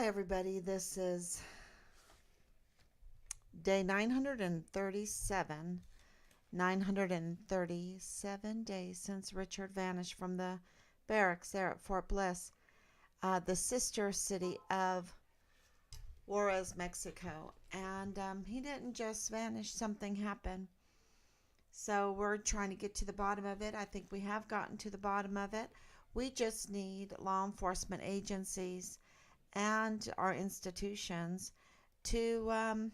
Hi, everybody. This is day 937. 937 days since Richard vanished from the barracks there at Fort Bliss, the sister city of Juarez, Mexico. And he didn't just vanish, something happened. So we're trying to get to the bottom of it. I think we have gotten to the bottom of it. We just need law enforcement agencies and our institutions to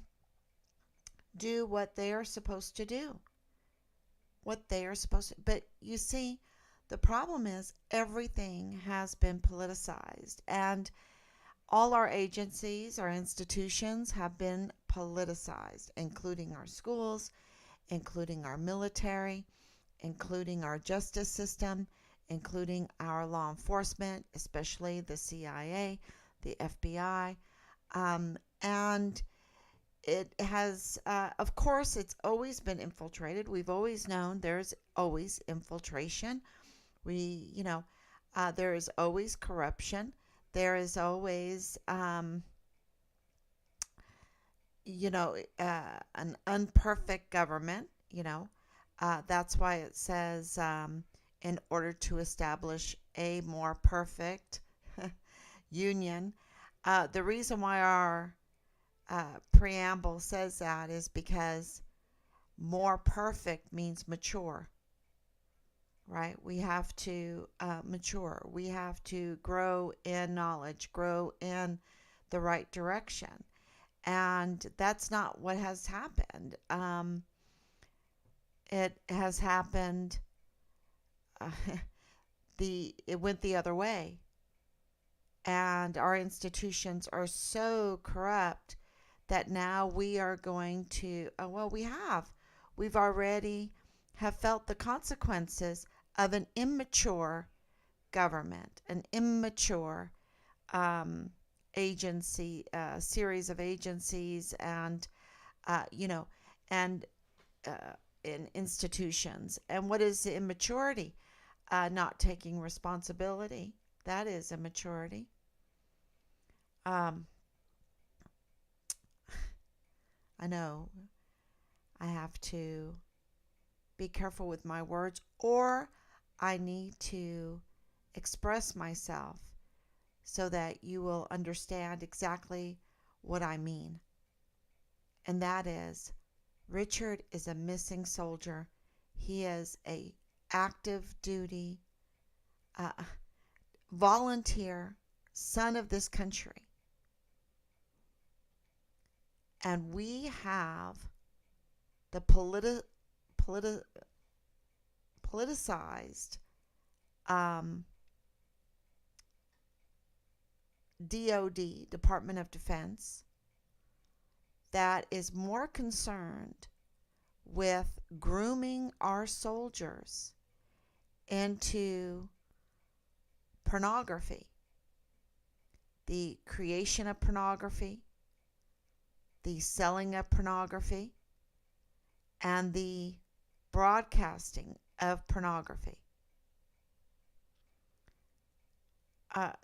do what they are supposed to do. What they are supposed to. But you see, the problem is everything has been politicized, and all our agencies, our institutions have been politicized, including our schools, including our military, including our justice system, including our law enforcement, especially the CIA, the FBI, and it has, of course, it's always been infiltrated. We've always known there's always infiltration. There is always corruption. There is always, an unperfect government. That's why it says, in order to establish a more perfect union. The reason why our preamble says that is because more perfect means mature, right? We have to mature. We have to grow in knowledge, grow in the right direction. And that's not what has happened. It has happened, uh, it went the other way. And our institutions are so corrupt that now we are going to, we've already have felt the consequences of an immature government, an immature agency, series of agencies, and uh, you know and in institutions. And what is the immaturity? Not taking responsibility. That is immaturity. um, I know I have to be careful with my words, or I need to express myself so that you will understand exactly what I mean. And that is, Richard is a missing soldier. He is a active duty uh, volunteer son of this country. And we have the politicized um, DOD, Department of Defense, that is more concerned with grooming our soldiers into pornography, the creation of pornography, the selling of pornography, and the broadcasting of pornography.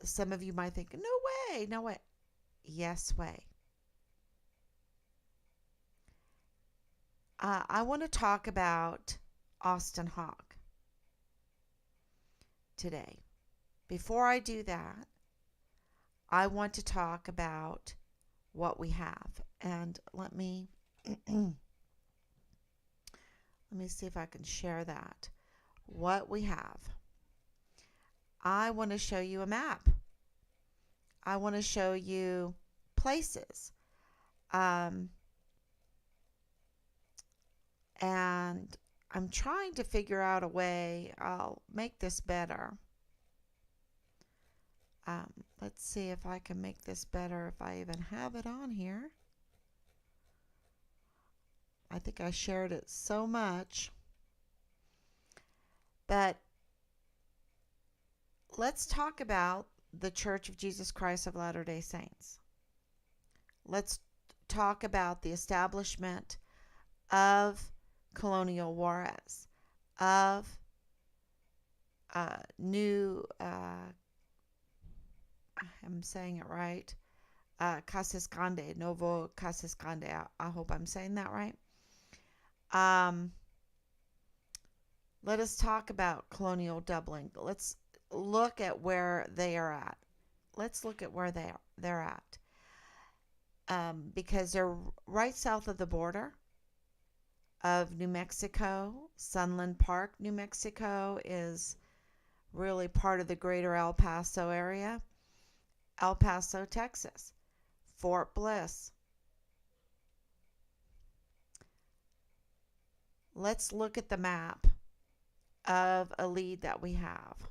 Some of you might think, no way, no way. Yes way. I want to talk about Austin Hawke today. Before I do that, I want to talk about what we have. And let me see if I can share that. What we have. I want to show you a map. I want to show you places. And I'm trying to figure out a way. I'll make this better. Let's see if I can make this better, if I even have it on here. I think I shared it so much. But let's talk about the Church of Jesus Christ of Latter-day Saints. Let's talk about the establishment of Colonial Juarez, of I'm saying it right, Casiscande, Novo Casiscande. I hope I'm saying that right. Um, let us talk about colonial Dublin. Let's look at where they are at. Let's look at where they're at. Because they're right south of the border of New Mexico. Sunland Park, New Mexico is really part of the greater El Paso area. El Paso, Texas. Fort Bliss. Let's look at the map of a lead that we have.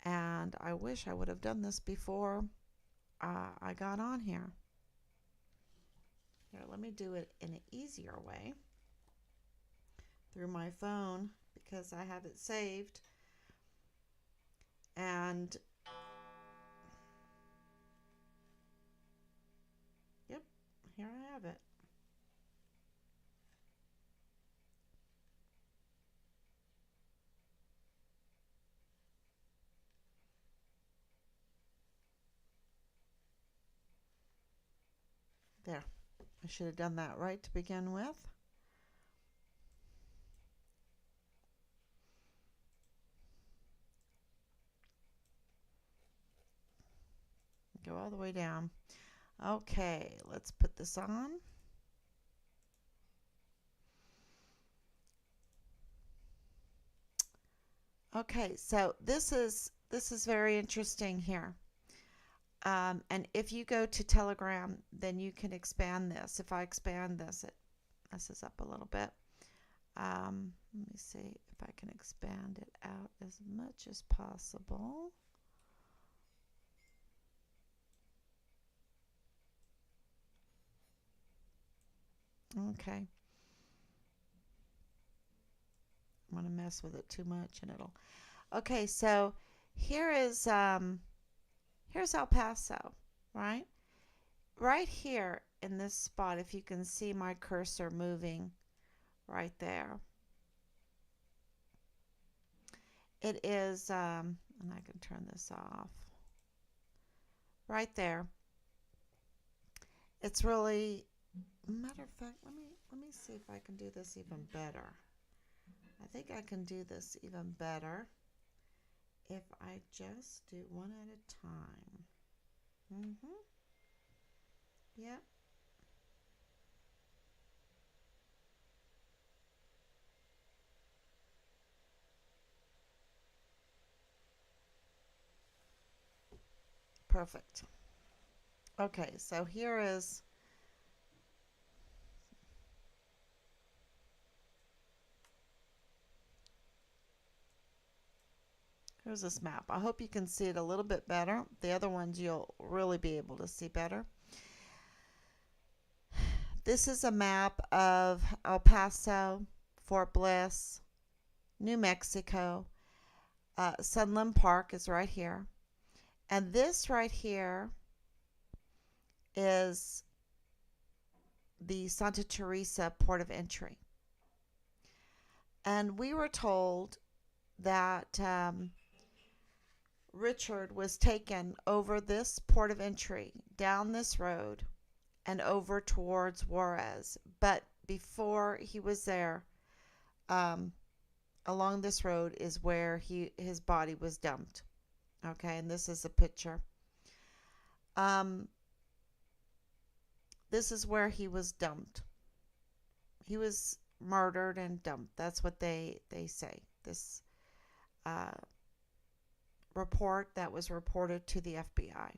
And I wish I would have done this before I got on here. Here, let me do it in an easier way through my phone because I have it saved. And yep, here I have it. There. I should have done that right to begin with. Go all the way down. Okay, let's put this on. Okay, so this is very interesting here. And if you go to Telegram, then you can expand this. If I expand this, it messes up a little bit. Let me see if I can expand it out as much as possible. Okay. I'm going to mess with it too much and it'll... Okay, so here is here's El Paso, right? Right here in this spot, if you can see my cursor moving right there. It is and I can turn this off. Right there. It's really, matter of fact, let me see if I can do this even better. I think I can do this even better if I just do one at a time. Yep. Perfect. Okay, so here's this map. I hope you can see it a little bit better. The other ones you'll really be able to see better. This is a map of El Paso, Fort Bliss, New Mexico. Sunland Park is right here. And this right here is the Santa Teresa port of entry. And we were told that Richard was taken over this port of entry, down this road, and over towards Juarez. But before he was there, along this road is where his body was dumped. Okay, and this is a picture. This is where he was dumped. He was murdered and dumped. That's what they say. This report that was reported to the FBI.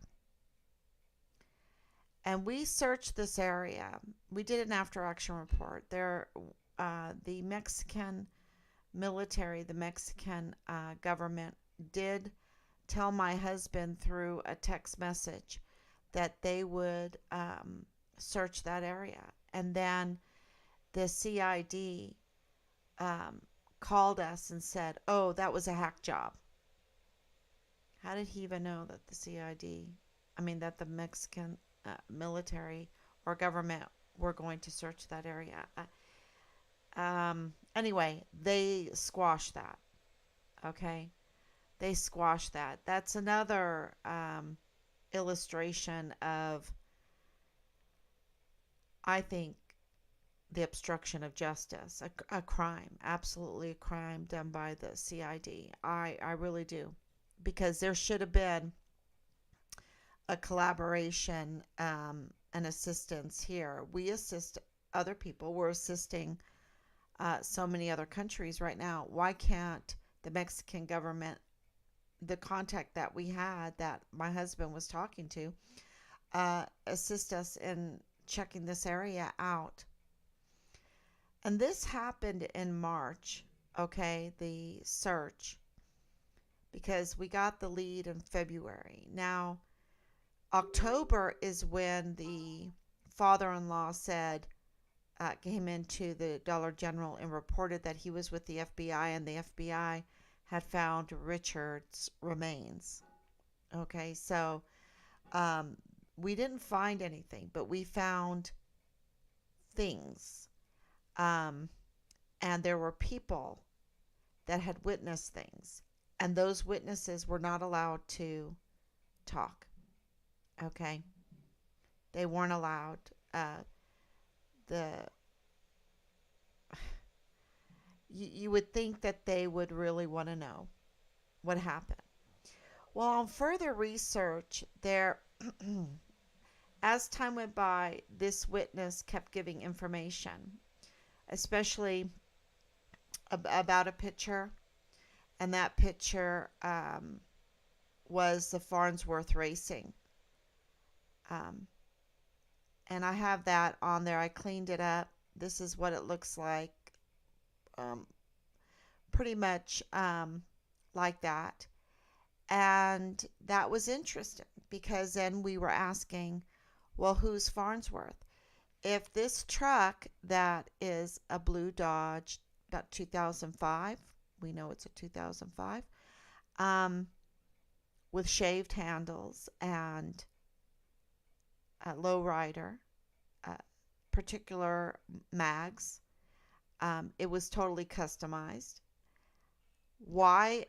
And we searched this area. We did an after action report. The Mexican military, the Mexican government did tell my husband through a text message that they would search that area. And then the CID called us and said, oh, that was a hack job. How did he even know that the CID, that the Mexican military or government were going to search that area? Anyway, they squashed that. Okay? They squashed that. That's another illustration of, I think, the obstruction of justice, a crime, absolutely a crime done by the CID. I really do. Because there should have been a collaboration and assistance here. We assist other people. We're assisting so many other countries right now. Why can't the Mexican government, the contact that we had that my husband was talking to, assist us in checking this area out? And this happened in March, okay, the search, because we got the lead in February. Now, October is when the father in law said, came into the Dollar General and reported that he was with the FBI and the FBI had found Richard's remains. Okay, so um, we didn't find anything, but we found things. Um, and there were people that had witnessed things. And those witnesses were not allowed to talk. Okay, they weren't allowed. The you would think that they would really want to know what happened. Well, on further research, there, as time went by, this witness kept giving information, especially about a picture, and that picture was the Farnsworth Racing. Um, and I have that on there. I cleaned it up. This is what it looks like. Um, Pretty much like that. And that was interesting because then we were asking, well, who's Farnsworth? If this truck that is a blue Dodge, about 2005, we know it's a 2005, um, with shaved handles and a lowrider, particular mags. It was totally customized. Why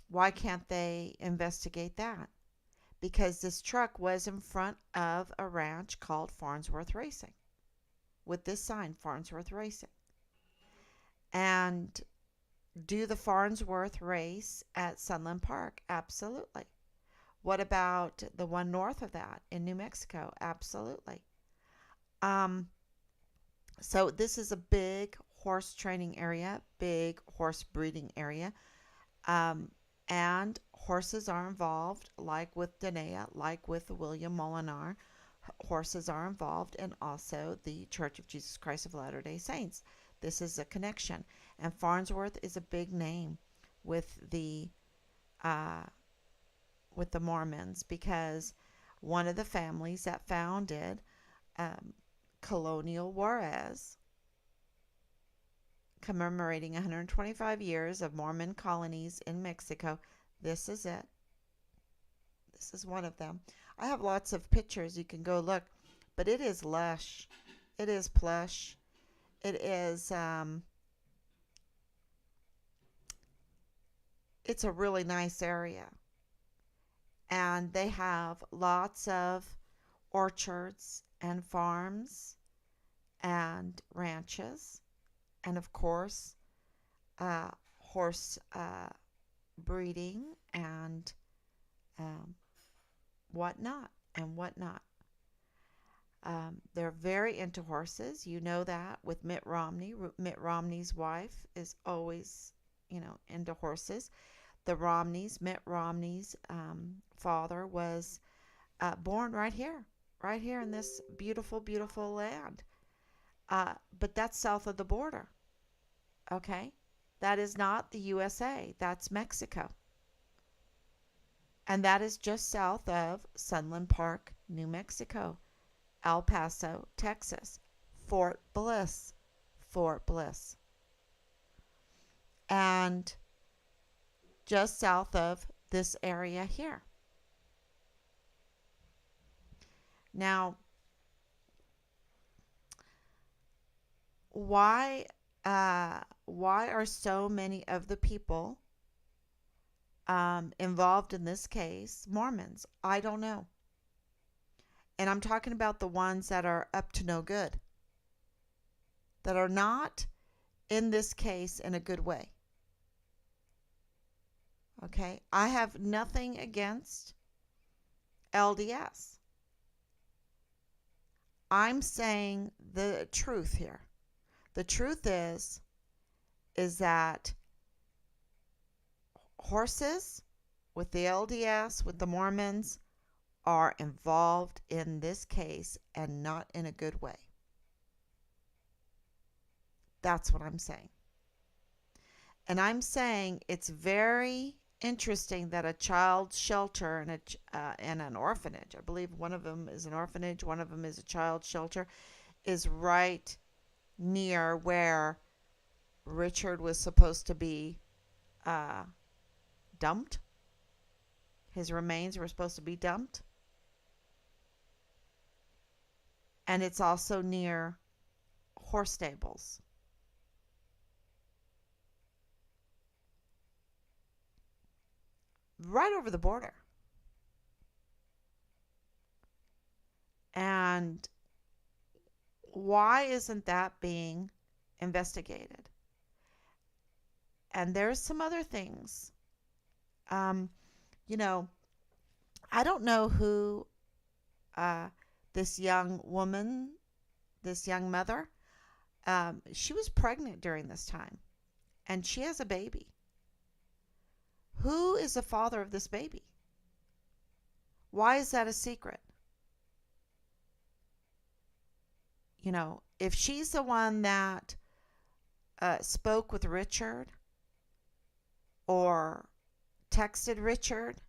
why can't they investigate that? Because this truck was in front of a ranch called Farnsworth Racing with this sign, Farnsworth Racing. And do the Farnsworth race at Sunland Park? Absolutely. What about the one north of that in New Mexico? Absolutely. Um, so this is a big horse training area, big horse breeding area. Um, and horses are involved, like with Danae, like with William Molinar. Horses are involved, and also the Church of Jesus Christ of Latter-day Saints. This is a connection. And Farnsworth is a big name with the uh, Mormons because one of the families that founded um, Colonial Juarez, commemorating 125 years of Mormon colonies in Mexico. This is it. This is one of them. I have lots of pictures. You can go look. But it is lush. It is plush. It is, it's a really nice area. And they have lots of orchards and farms and ranches. And of course, horse breeding and um, whatnot and whatnot. They're very into horses. You know that with Mitt Romney. Mitt Romney's wife is always, into horses. Mitt Romney's father was born right here in this beautiful, beautiful land. But that's south of the border. Okay? That is not the USA. That's Mexico. And that is just south of Sunland Park, New Mexico, El Paso, Texas, Fort Bliss, Fort Bliss. And just south of this area here. Now, why are so many of the people involved in this case, Mormons. I don't know. And I'm talking about the ones that are up to no good, that are not in this case in a good way. Okay? I have nothing against LDS. I'm saying the truth here. The truth is that horses with the LDS, with the Mormons, are involved in this case and not in a good way. That's what I'm saying. And I'm saying it's very interesting that a child shelter and an orphanage, I believe one of them is an orphanage, one of them is a child shelter, is right near where Richard was supposed to be dumped. His remains were supposed to be dumped. And it's also near horse stables. Right over the border. And why isn't that being investigated? And there's some other things. You know, I don't know who this young woman, this young mother, she was pregnant during this time. And she has a baby. Who is the father of this baby? Why is that a secret? You know, if she's the one that spoke with Richard or texted Richard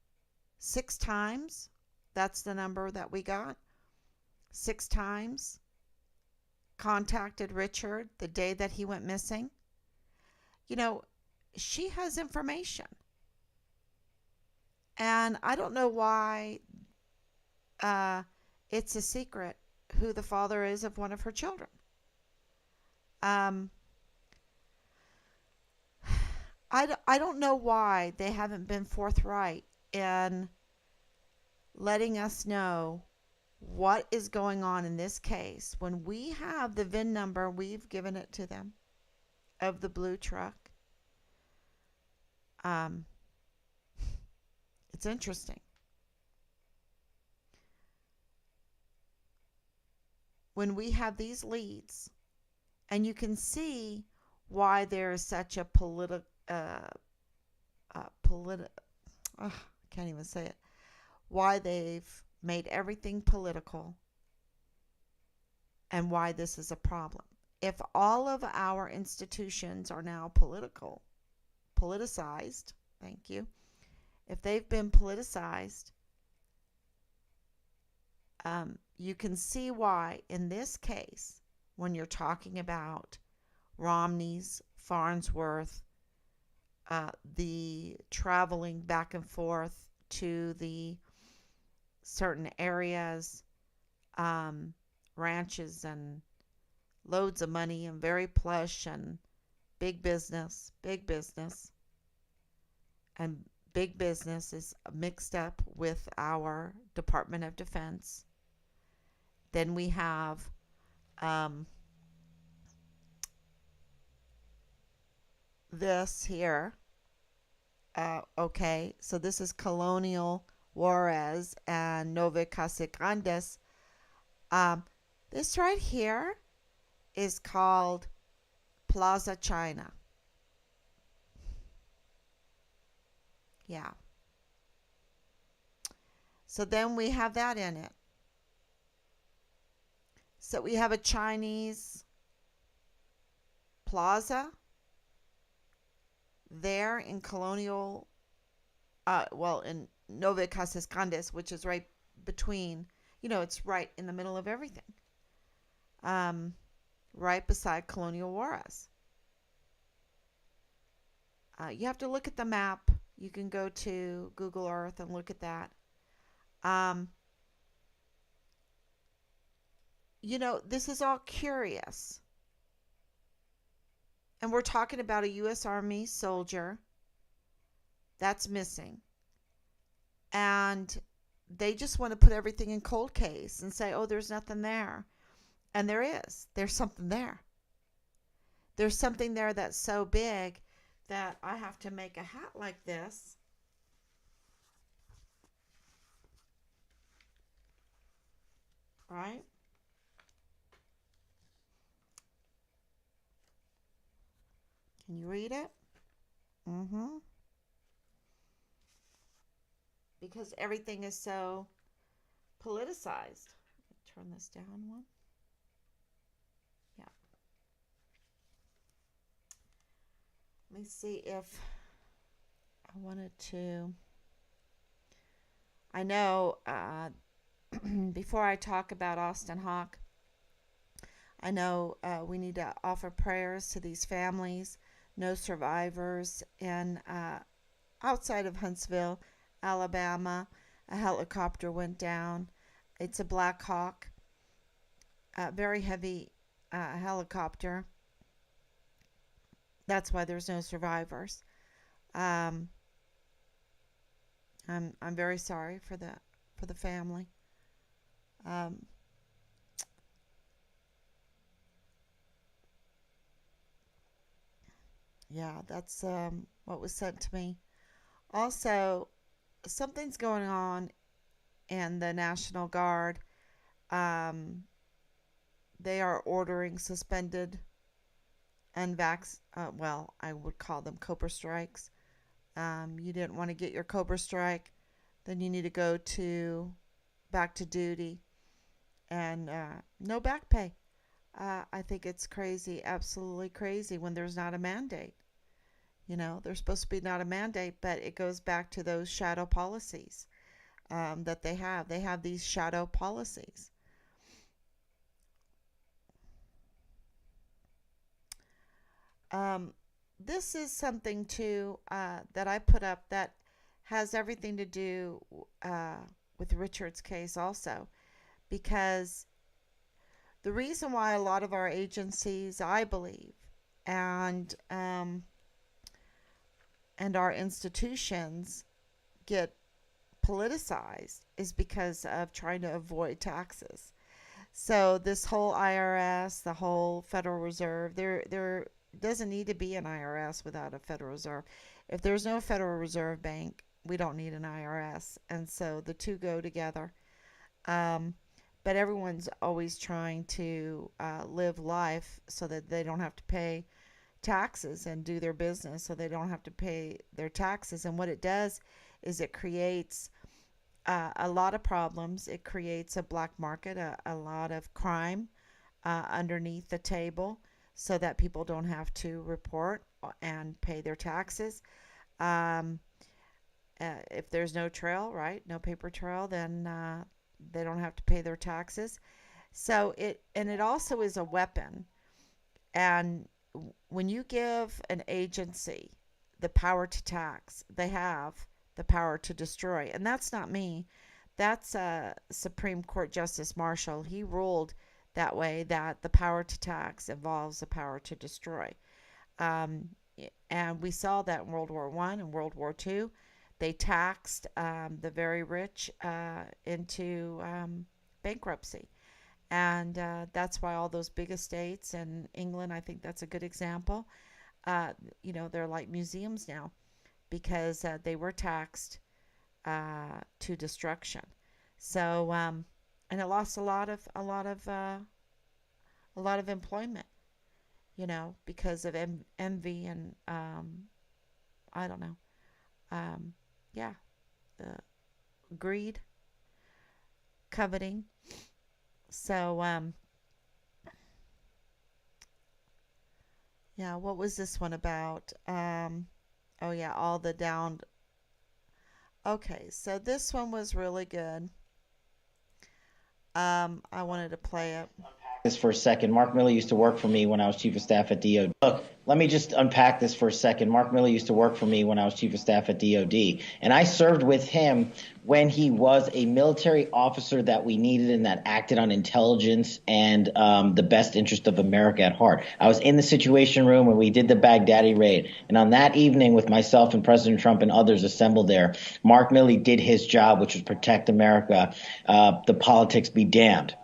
6 times, that's the number that we got, 6 times, contacted Richard the day that he went missing, you know, she has information. And I don't know why it's a secret who the father is of one of her children. I don't know why they haven't been forthright in letting us know what is going on in this case. When we have the VIN number, we've given it to them, of the blue truck. It's interesting. When we have these leads, and you can see why there is such a I can't even say it, why they've made everything political and why this is a problem. If all of our institutions are now politicized, thank you, if they've been politicized, you can see why in this case, when you're talking about Romney's, Farnsworth, the traveling back and forth to the certain areas, ranches, and loads of money, and very plush, and big business, and big business is mixed up with our Department of Defense. Then we have this here. Okay, so this is Colonial Juarez and Nove Casigrandes. This right here is called Plaza China. Yeah. So then we have that in it. So we have a Chinese plaza there in Colonial, in Nove Casas Grandes, which is right between, it's right in the middle of everything. Right beside Colonial Juarez. You have to look at the map. You can go to Google Earth and look at that. This is all curious. And we're talking about a U.S. Army soldier That's missing. And they just want to put everything in cold case and say, oh, there's nothing there. And there is. There's something there. There's something there that's so big that I have to make a hat like this. Right? Can you read it? Mm-hmm. Because everything is so politicized. Turn this down one. Yeah. Let me see if I wanted to. I know before I talk about Austin Hawk, I know we need to offer prayers to these families, no survivors. And outside of Huntsville, Alabama, a helicopter went down. It's a Black Hawk, a very heavy helicopter. That's why there's no survivors. Um, I'm very sorry for the family. Um, yeah, that's what was sent to me. Also, something's going on in the National Guard. Um, they are ordering suspended unvax. Well, I would call them Cobra strikes. You didn't want to get your Cobra strike, then you need to go to back to duty and no back pay. I think it's crazy, absolutely crazy when there's not a mandate. There's supposed to be not a mandate, but it goes back to those shadow policies that they have. They have these shadow policies. Um, this is something too that I put up that has everything to do uh, with Richard's case also, because the reason why a lot of our agencies, I believe, and and our institutions get politicized is because of trying to avoid taxes. So this whole IRS, the whole Federal Reserve, there doesn't need to be an IRS without a Federal Reserve. If there's no Federal Reserve Bank, we don't need an IRS, and so the two go together. Um, but everyone's always trying to live life so that they don't have to pay taxes and do their business so they don't have to pay their taxes. And what it does is it creates a lot of problems. It creates a black market, a lot of crime underneath the table so that people don't have to report and pay their taxes. Um, if there's no trail, right, no paper trail, then they don't have to pay their taxes. So it also is a weapon. And when you give an agency the power to tax, they have the power to destroy. And that's not me. That's Supreme Court Justice Marshall. He ruled that way, that the power to tax involves the power to destroy. Um, and we saw that in World War One and World War Two. They taxed the very rich into bankruptcy. And that's why all those big estates in England, I think that's a good example. Uh, they're like museums now because they were taxed to destruction. So, and it lost a lot of employment, because of envy and I don't know, um, yeah, uh, greed, coveting. So, yeah, what was this one about? Oh yeah, all the down. Okay, so this one was really good. I wanted to play it. this for a second. Mark Milley used to work for me when I was chief of staff at DOD. Look, let me just unpack this for a second. Mark Milley used to work for me when I was chief of staff at DOD, and I served with him when he was a military officer that we needed and that acted on intelligence and the best interest of America at heart. I was in the Situation Room when we did the Baghdadi raid, and on that evening, with myself and President Trump and others assembled there, Mark Milley did his job, which was protect America. The politics be damned.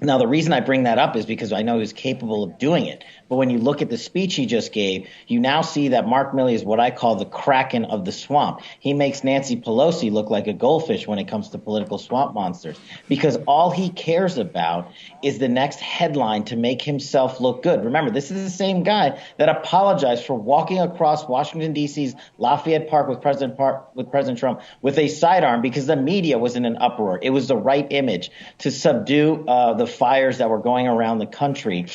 Now, the reason I bring that up is because I know he's capable of doing it. But when you look at the speech he just gave, you now see that Mark Milley is what I call the kraken of the swamp. He makes Nancy Pelosi look like a goldfish when it comes to political swamp monsters, because all he cares about is the next headline to make himself look good. Remember, this is the same guy that apologized for walking across Washington, D.C.'s Lafayette Park with President Trump with a sidearm because the media was in an uproar. It was the right image to subdue the fires that were going around the country.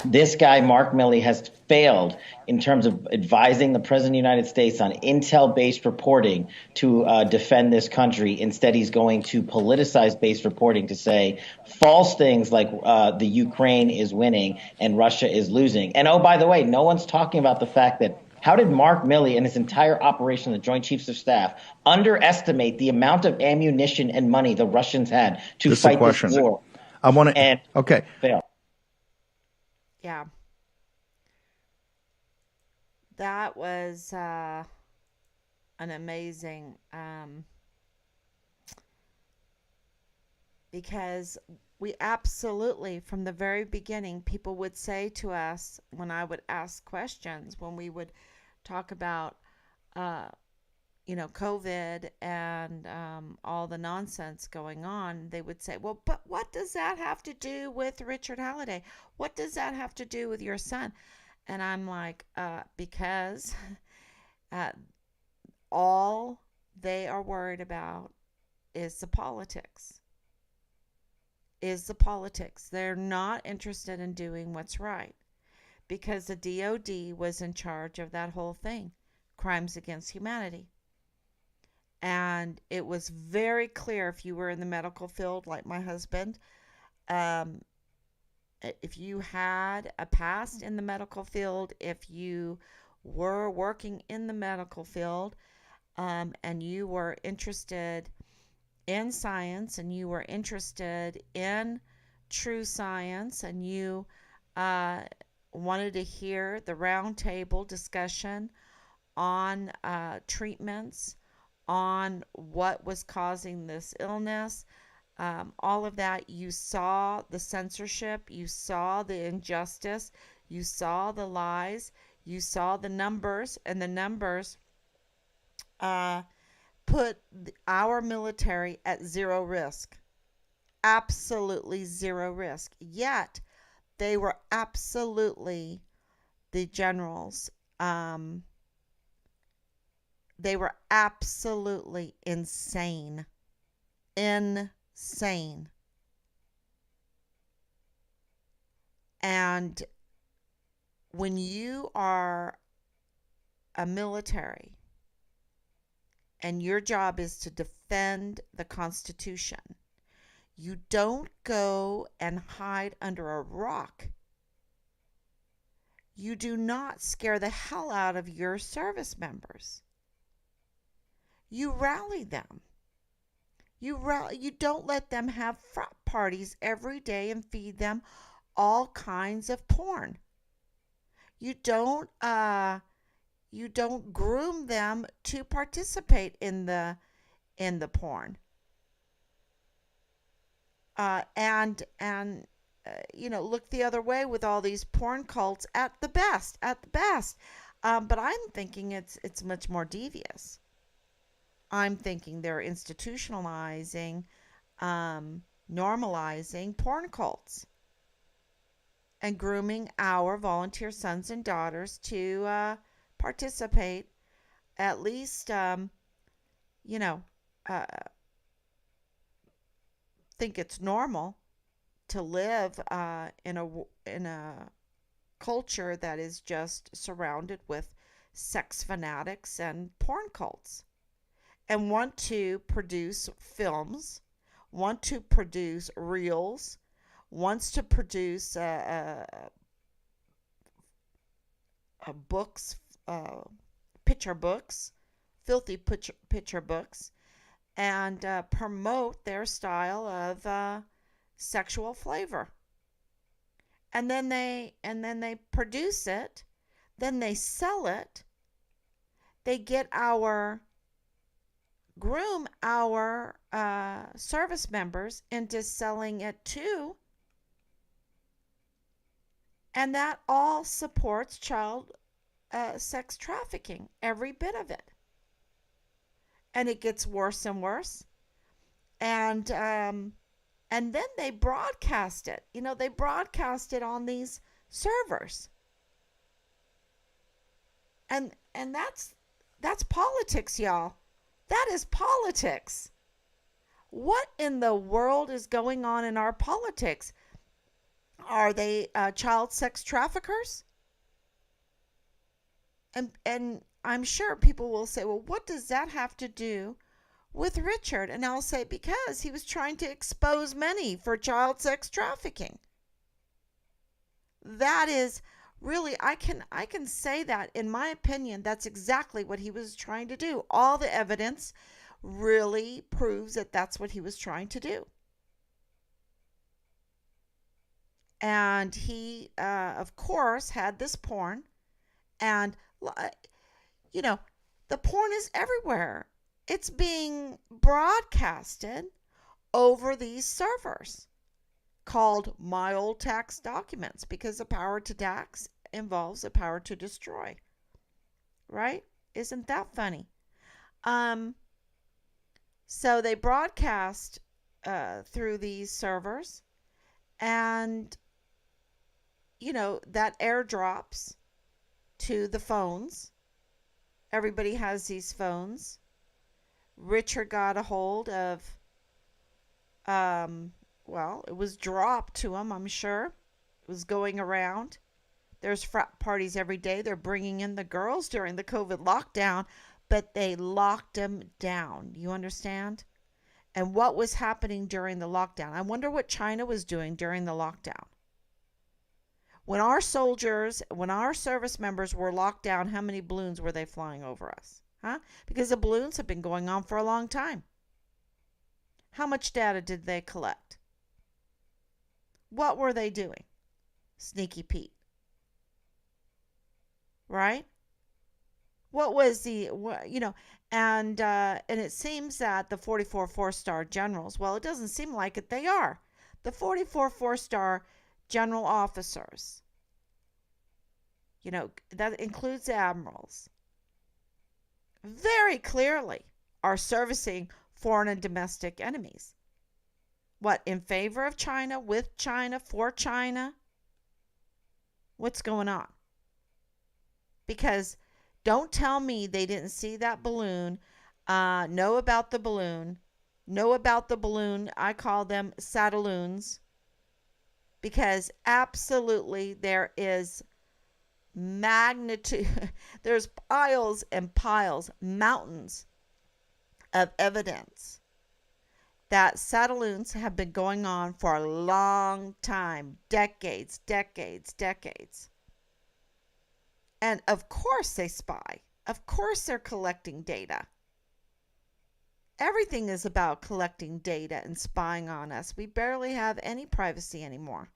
This guy, Mark Milley, has failed in terms of advising the President of the United States on intel-based reporting to defend this country. Instead, he's going to politicize-based reporting to say false things like the Ukraine is winning and Russia is losing. And oh, by the way, no one's talking about the fact that how did Mark Milley and his entire operation, the Joint Chiefs of Staff, underestimate the amount of ammunition and money the Russians had to fight this war? I want to. And okay. Fail. Yeah. That was an amazing, because we absolutely, from the very beginning, people would say to us when I would ask questions, when we would talk about, COVID and all the nonsense going on, they would say, well, but what does that have to do with Richard Halliday? What does that have to do with your son? And I'm like, because all they are worried about is the politics. They're not interested in doing what's right, because the DOD was in charge of that whole thing, crimes against humanity. And it was very clear, if you were in the medical field like my husband, um, if you had a past in the medical field, if you were working in the medical field, and you were interested in science and you were interested in true science, and you wanted to hear the roundtable discussion on treatments, on what was causing this illness, all of that, you saw the censorship, you saw the injustice, you saw the lies, you saw the numbers, and the numbers put our military at zero risk. Absolutely zero risk. Yet, they were absolutely, the generals, they were absolutely insane. Insane. And when you are a military and your job is to defend the Constitution, you don't go and hide under a rock. You do not scare the hell out of your service members. You rally them. You don't let them have frat parties every day and feed them all kinds of porn. You don't groom them to participate in the porn. Look the other way with all these porn cults at the best. But I'm thinking it's much more devious. I'm thinking they're institutionalizing, normalizing porn cults and grooming our volunteer sons and daughters to participate, at least, think it's normal to live in a culture that is just surrounded with sex fanatics and porn cults, and want to produce films, want to produce reels, wants to produce books, uh, picture books, filthy picture books, and promote their style of sexual flavor. And then they produce it, then they sell it. They get our groom our service members into selling it too, and that all supports child sex trafficking, every bit of it. And it gets worse and worse. And then they broadcast it. They broadcast it on these servers, and that's politics, y'all. That is politics. What in the world is going on in our politics? Are they child sex traffickers? And I'm sure people will say, well, what does that have to do with Richard? And I'll say, because he was trying to expose many for child sex trafficking. That is really, I can say that, in my opinion, that's exactly what he was trying to do. All the evidence really proves that that's what he was trying to do. And he, of course, had this porn. And, you know, the porn is everywhere. It's being broadcasted over these servers called my old tax documents, because the power to tax involves the power to destroy. Right? Isn't that funny? Um, so they broadcast through these servers, and that airdrops to the phones. Everybody has these phones. Richard got a hold of, well, it was dropped to him, I'm sure. It was going around. There's frat parties every day. They're bringing in the girls during the COVID lockdown, but they locked them down. You understand? And what was happening during the lockdown? I wonder what China was doing during the lockdown. When our soldiers, when our service members were locked down, how many balloons were they flying over us? Huh? Because the balloons have been going on for a long time. How much data did they collect? What were they doing? Sneaky Pete. Right? What was and it seems that the 44 four-star generals, well, it doesn't seem like it, they are. The 44 four-star general officers, that includes admirals, very clearly are servicing foreign and domestic enemies. What, in favor of China, with China, for China? What's going on? Because don't tell me they didn't see that balloon, know about the balloon, I call them satelloons, because absolutely there is magnitude, there's piles and piles, mountains of evidence that satelloons have been going on for a long time, decades. And of course they spy. Of course they're collecting data. Everything is about collecting data and spying on us. We barely have any privacy anymore.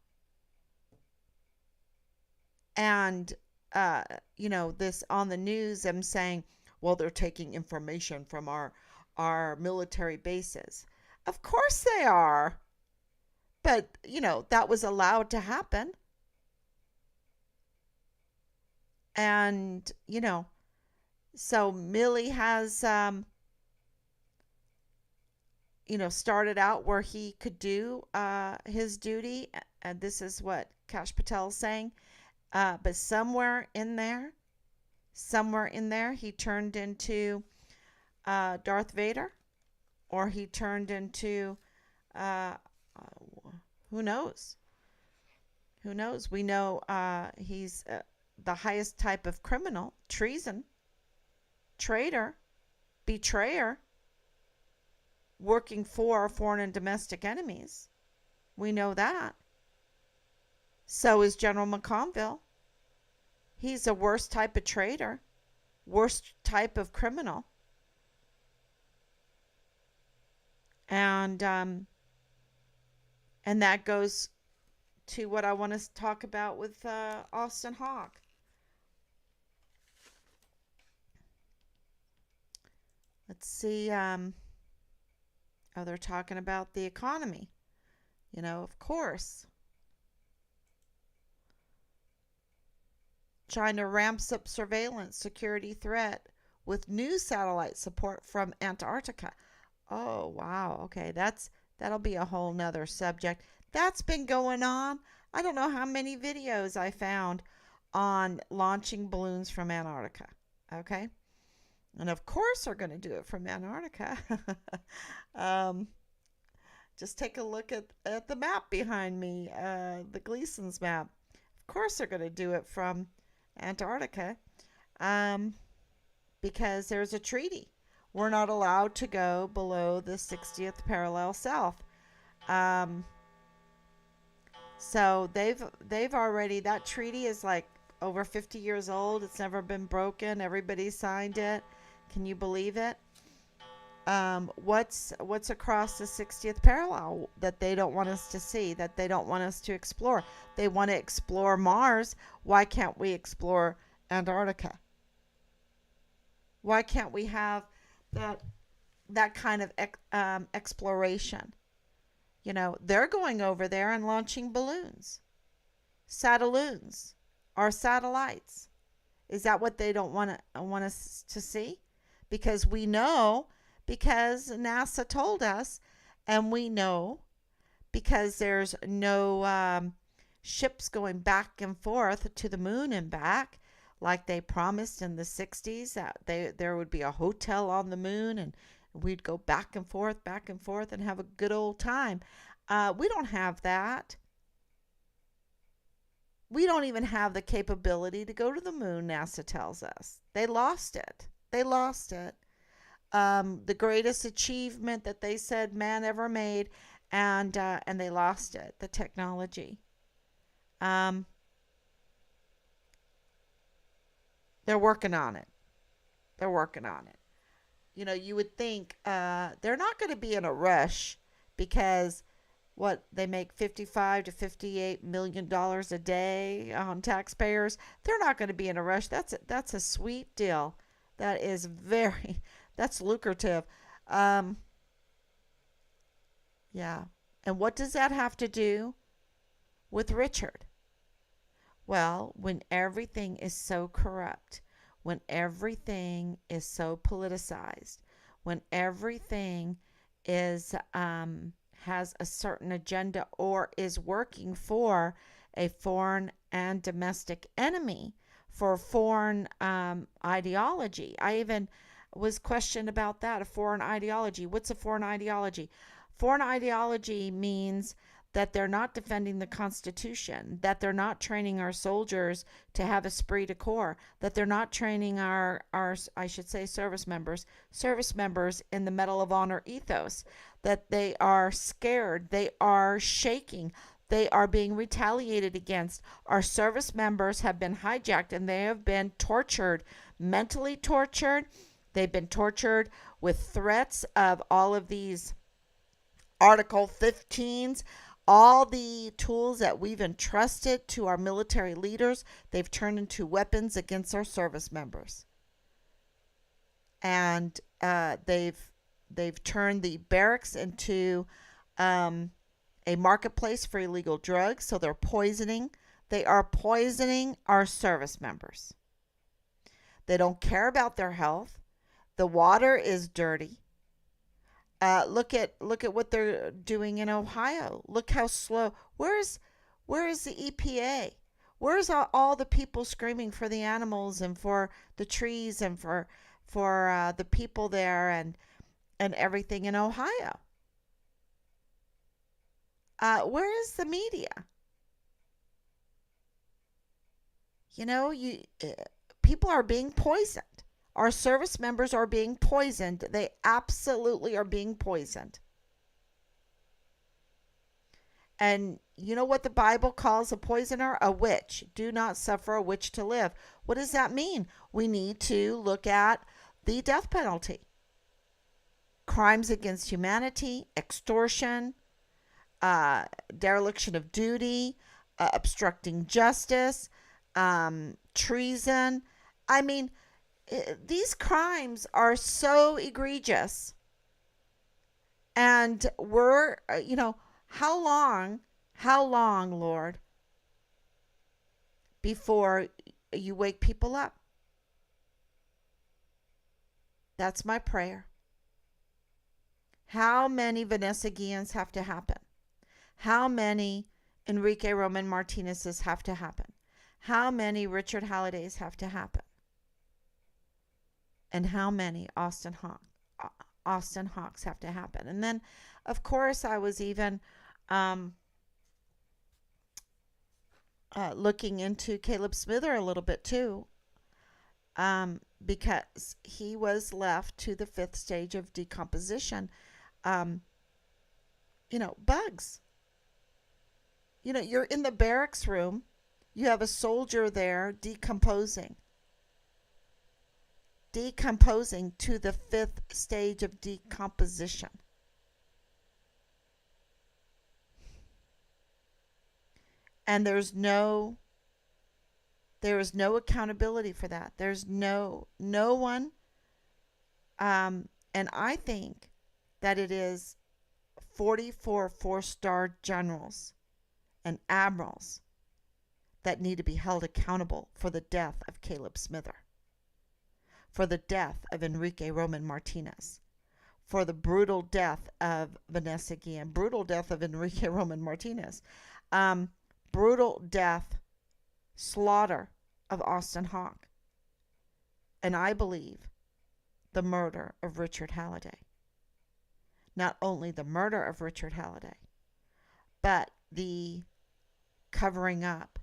And, this on the news, I'm saying, well, they're taking information from our military bases. Of course they are. But, that was allowed to happen. And, so Millie has, started out where he could do his duty. And this is what Kash Patel's saying. But somewhere in there, he turned into Darth Vader, or he turned into, uh, who knows? Who knows? We know he's the highest type of criminal, treason, traitor, betrayer, working for foreign and domestic enemies. We know that. So is General McConville. He's the worst type of traitor, worst type of criminal. And and that goes to what I want to talk about with Austin Hawke. Let's see. Oh, they're talking about the economy. Of course, China ramps up surveillance security threat with new satellite support from Antarctica. Oh, wow. Okay, that'll be a whole nother subject. That's been going on. I don't know how many videos I found on launching balloons from Antarctica. Okay. And of course they're going to do it from Antarctica. um, just take a look at the map behind me, the Gleason's map. Of course they're going to do it from Antarctica, um, because there's a treaty. We're not allowed to go below the 60th parallel south. Um, so they've already, that treaty is like over 50 years old. It's never been broken. Everybody signed it. Can you believe it? What's across the 60th parallel that they don't want us to see, that they don't want us to explore? They want to explore Mars. Why can't we explore Antarctica? Why can't we have that kind of exploration? They're going over there and launching balloons, satelloons, or satellites. Is that what they don't want us to see? Because we know, because NASA told us, and we know because there's no ships going back and forth to the moon and back like they promised in the 60s, that there would be a hotel on the moon and we'd go back and forth and have a good old time. We don't have that. We don't even have the capability to go to the moon, NASA tells us. They lost it. They lost it. The greatest achievement that they said man ever made, and they lost it, the technology. They're working on it. They're working on it. You would think they're not going to be in a rush, because they make $55 to $58 million a day on taxpayers. They're not going to be in a rush. That's a sweet deal. That's lucrative. Yeah. And what does that have to do with Richard? Well, when everything is so corrupt, when everything is so politicized, when everything is has a certain agenda or is working for a foreign and domestic enemy, for foreign ideology. I even was questioned about that, a foreign ideology. What's a foreign ideology? Foreign ideology means that they're not defending the Constitution, that they're not training our soldiers to have esprit de corps, that they're not training our I should say service members in the Medal of Honor ethos, that they are scared, they are shaking, they are being retaliated against. Our service members have been hijacked and they have been tortured, mentally tortured. They've been tortured with threats of all of these Article 15s, all the tools that we've entrusted to our military leaders, they've turned into weapons against our service members. And they've turned the barracks into a marketplace for illegal drugs. So they are poisoning our service members. They don't care about their health. The water is dirty. Look at what they're doing in Ohio. Look how slow. Where is the EPA? Where's all the people screaming for the animals and for the trees and for the people there and everything in Ohio? Where is the media? People are being poisoned. Our service members are being poisoned. They absolutely are being poisoned. And you know what the Bible calls a poisoner? A witch. Do not suffer a witch to live. What does that mean? We need to look at the death penalty, crimes against humanity, extortion, dereliction of duty, obstructing justice, treason. I mean, these crimes are so egregious. And we're, how long, Lord, before you wake people up? That's my prayer. How many Vanessa Guillans have to happen? How many Enrique Roman Martinez's have to happen? How many Richard Hallidays have to happen? And how many Austin Hawks have to happen? And then, of course, I was even looking into Caleb Smither a little bit too, because he was left to the fifth stage of decomposition. Bugs. You're in the barracks room. You have a soldier there decomposing to the fifth stage of decomposition. And there is no accountability for that. There's no one. And I think that it is 44 four-star generals and admirals that need to be held accountable for the death of Caleb Smither, for the death of Enrique Roman Martinez, for the brutal death of Vanessa Guillen, brutal death of Enrique Roman Martinez, brutal death, slaughter of Austin Hawk, and I believe the murder of Richard Halliday. Not only the murder of Richard Halliday, but the covering up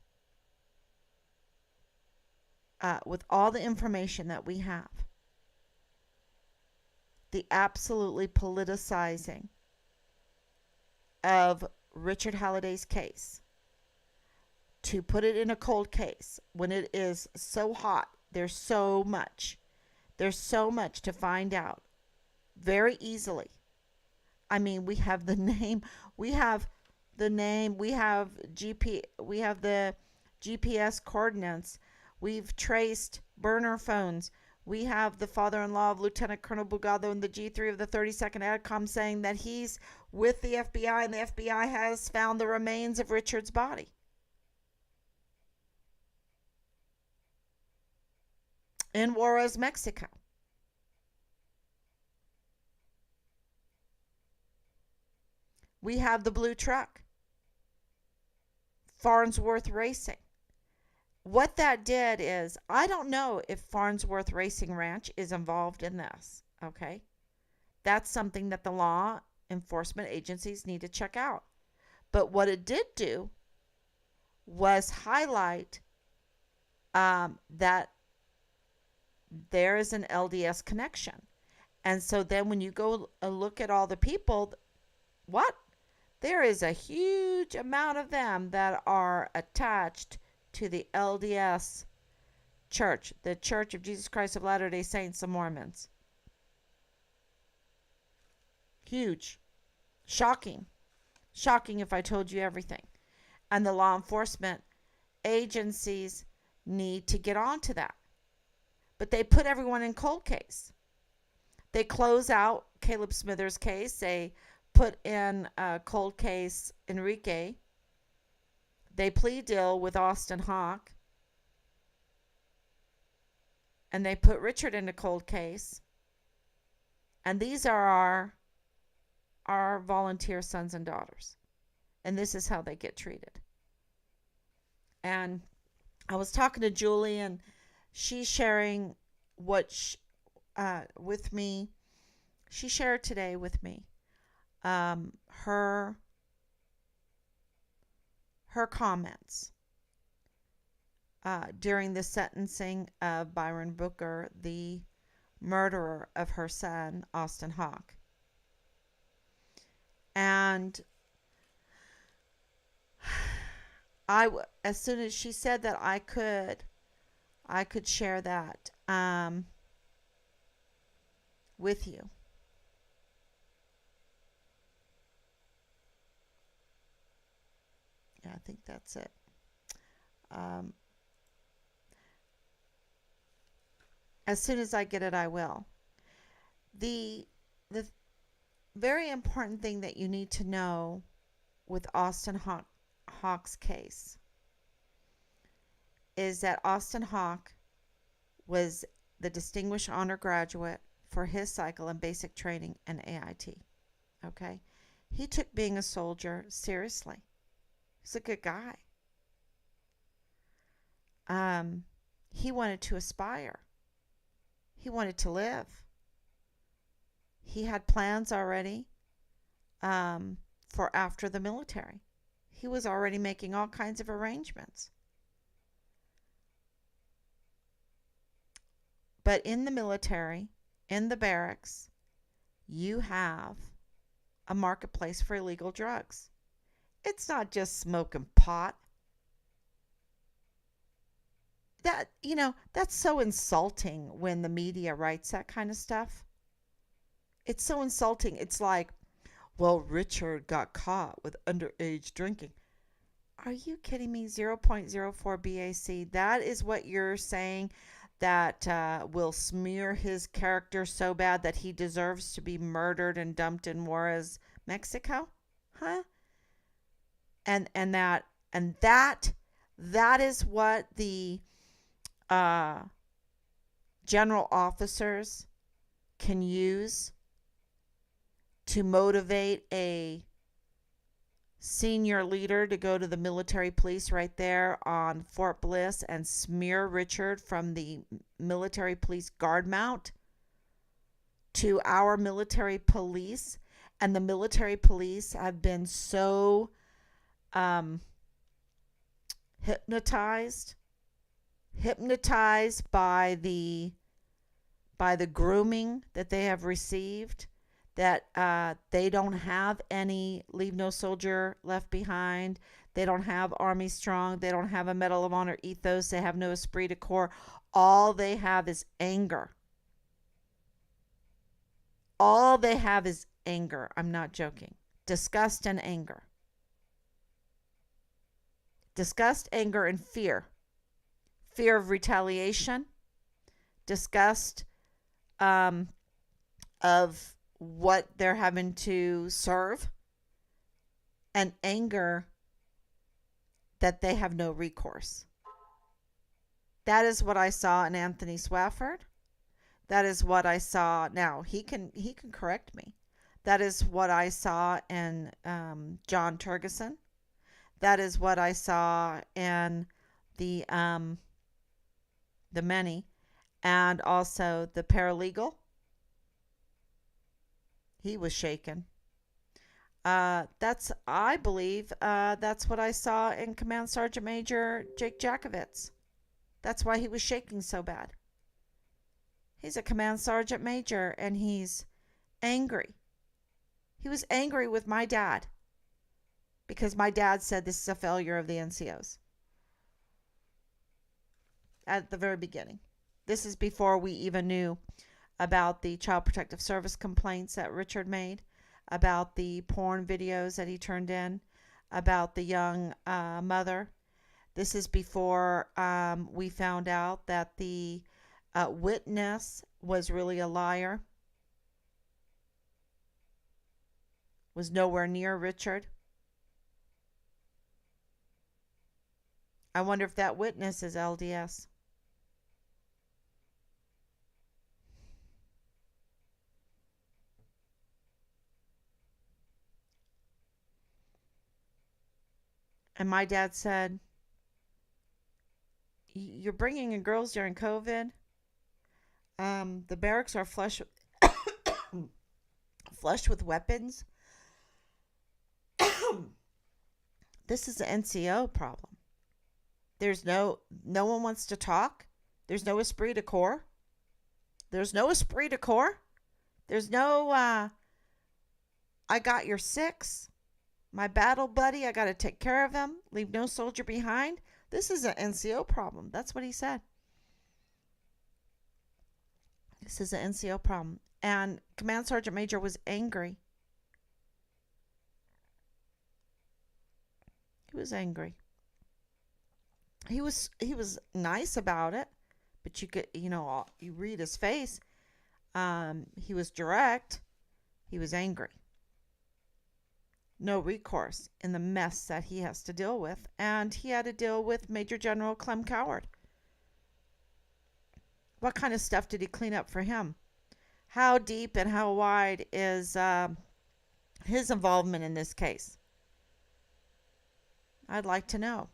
with all the information that we have, the absolutely politicizing of Richard Halliday's case to put it in a cold case when it is so hot. There's so much to find out very easily. I mean, we have the name, we have the GPS coordinates. We've traced burner phones. We have the father-in-law of Lieutenant Colonel Bugado in the G3 of the 32nd ADCOM saying that he's with the FBI and the FBI has found the remains of Richard's body. In Juarez, Mexico. We have the blue truck. Farnsworth Racing. What that did is, I don't know if Farnsworth Racing Ranch is involved in this, okay? That's something that the law enforcement agencies need to check out. But what it did do was highlight that there is an LDS connection. And so then when you go look at all the people, what? There is a huge amount of them that are attached to the LDS Church, the Church of Jesus Christ of Latter-day Saints and Mormons. Huge. Shocking. Shocking if I told you everything. And the law enforcement agencies need to get on to that. But they put everyone in cold case. They close out Caleb Smithers' case. They put in a cold case Enrique. They plea deal with Austin Hawk. And they put Richard in a cold case. And these are our volunteer sons and daughters. And this is how they get treated. And I was talking to Julie, and she's sharing with me. She shared today with me her comments during the sentencing of Byron Booker, the murderer of her son, Austin Hawk. And as soon as she said that I could share that with you. Yeah, I think that's it. Um, as soon as I get it, I will. The very important thing that you need to know with Hawk's case is that Austin Hawk was the Distinguished Honor Graduate for his cycle in basic training and AIT. Okay? He took being a soldier seriously. He's a good guy. He wanted to aspire. He wanted to live. He had plans already for after the military. He was already making all kinds of arrangements. But in the military, in the barracks, you have a marketplace for illegal drugs. It's not just smoking pot. That's so insulting when the media writes that kind of stuff. It's so insulting. It's like, well, Richard got caught with underage drinking. Are you kidding me? 0.04 BAC. That is what you're saying that will smear his character so bad that he deserves to be murdered and dumped in Juarez, Mexico? Huh? And that is what the general officers can use to motivate a senior leader to go to the military police right there on Fort Bliss and smear Richard from the military police guard mount to our military police. And the military police have been so hypnotized by the grooming that they have received, that they don't have any Leave No Soldier Left Behind. They don't have Army Strong. They don't have a Medal of Honor ethos. They have no esprit de corps. All they have is anger. All they have is anger. I'm not joking. Disgust and anger. Disgust, anger, and fear. Fear of retaliation. Disgust of what they're having to serve, and anger that they have no recourse. That is what I saw in Anthony Swafford. That is what I saw. Now he can correct me. That is what I saw in John Turgeson. That is what I saw in the many, and also the paralegal. He was shaken. I believe, that's what I saw in Command Sergeant Major Jake Jakovitz. That's why he was shaking so bad. He's a Command Sergeant Major, and he's angry. He was angry with my dad because my dad said this is a failure of the NCOs at the very beginning. This is before we even knew about the Child Protective Service complaints that Richard made, about the porn videos that he turned in, about the young mother. This is before we found out that the witness was really a liar, was nowhere near Richard. I wonder if that witness is LDS. And my dad said, "You're bringing in girls during COVID. The barracks are flush with weapons. This is an NCO problem. There's no one wants to talk. There's no esprit de corps. There's no esprit de corps. There's no I got your six. My battle buddy, I got to take care of him. Leave no soldier behind. This is an NCO problem. That's what he said. This is an NCO problem. And Command Sergeant Major was angry. He was angry. He was nice about it, but you could, you read his face. He was direct. He was angry. No recourse in the mess that he has to deal with, and he had to deal with Major General Clem Coward. What kind of stuff did he clean up for him? How deep and how wide is his involvement in this case? I'd like to know.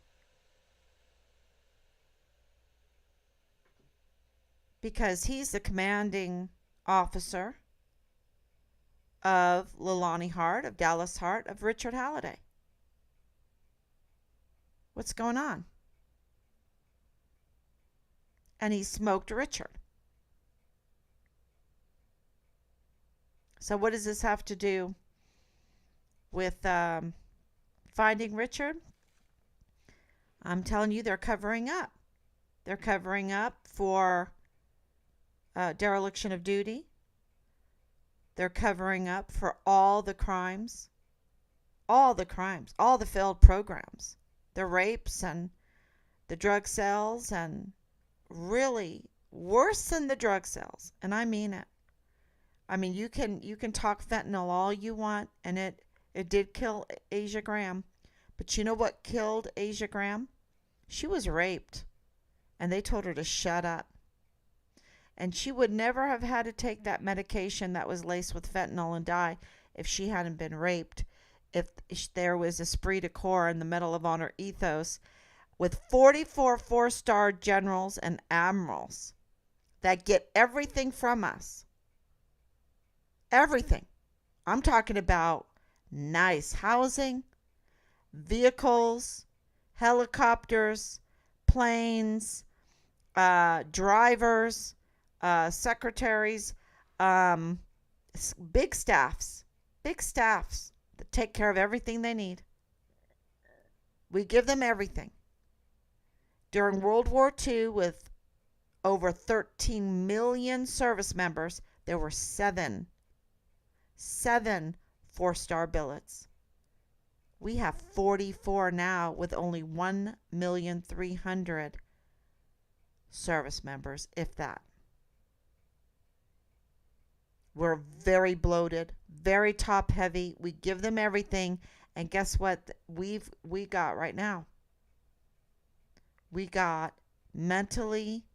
Because he's the commanding officer of Leilani Hart, of Dallas Hart, of Richard Halliday. What's going on? And he smoked Richard. So what does this have to do with finding Richard? I'm telling you, they're covering up. They're covering up for dereliction of duty. They're covering up for all the crimes, all the failed programs, the rapes and the drug sales, and really worse than the drug sales. And I mean it. I mean, you can talk fentanyl all you want, and it did kill Asia Graham. But you know what killed Asia Graham? She was raped, and they told her to shut up. And she would never have had to take that medication that was laced with fentanyl and die if she hadn't been raped. If there was esprit de corps in the Medal of Honor ethos with 44 four-star generals and admirals that get everything from us. Everything. I'm talking about nice housing, vehicles, helicopters, planes, drivers, secretaries, big staffs that take care of everything they need. We give them everything. During World War II, with over 13 million service members, there were seven four-star billets. We have 44 now with only 1,300,000 service members, if that. We're very bloated, very top heavy. We give them everything, and guess what we got right now? We got mentally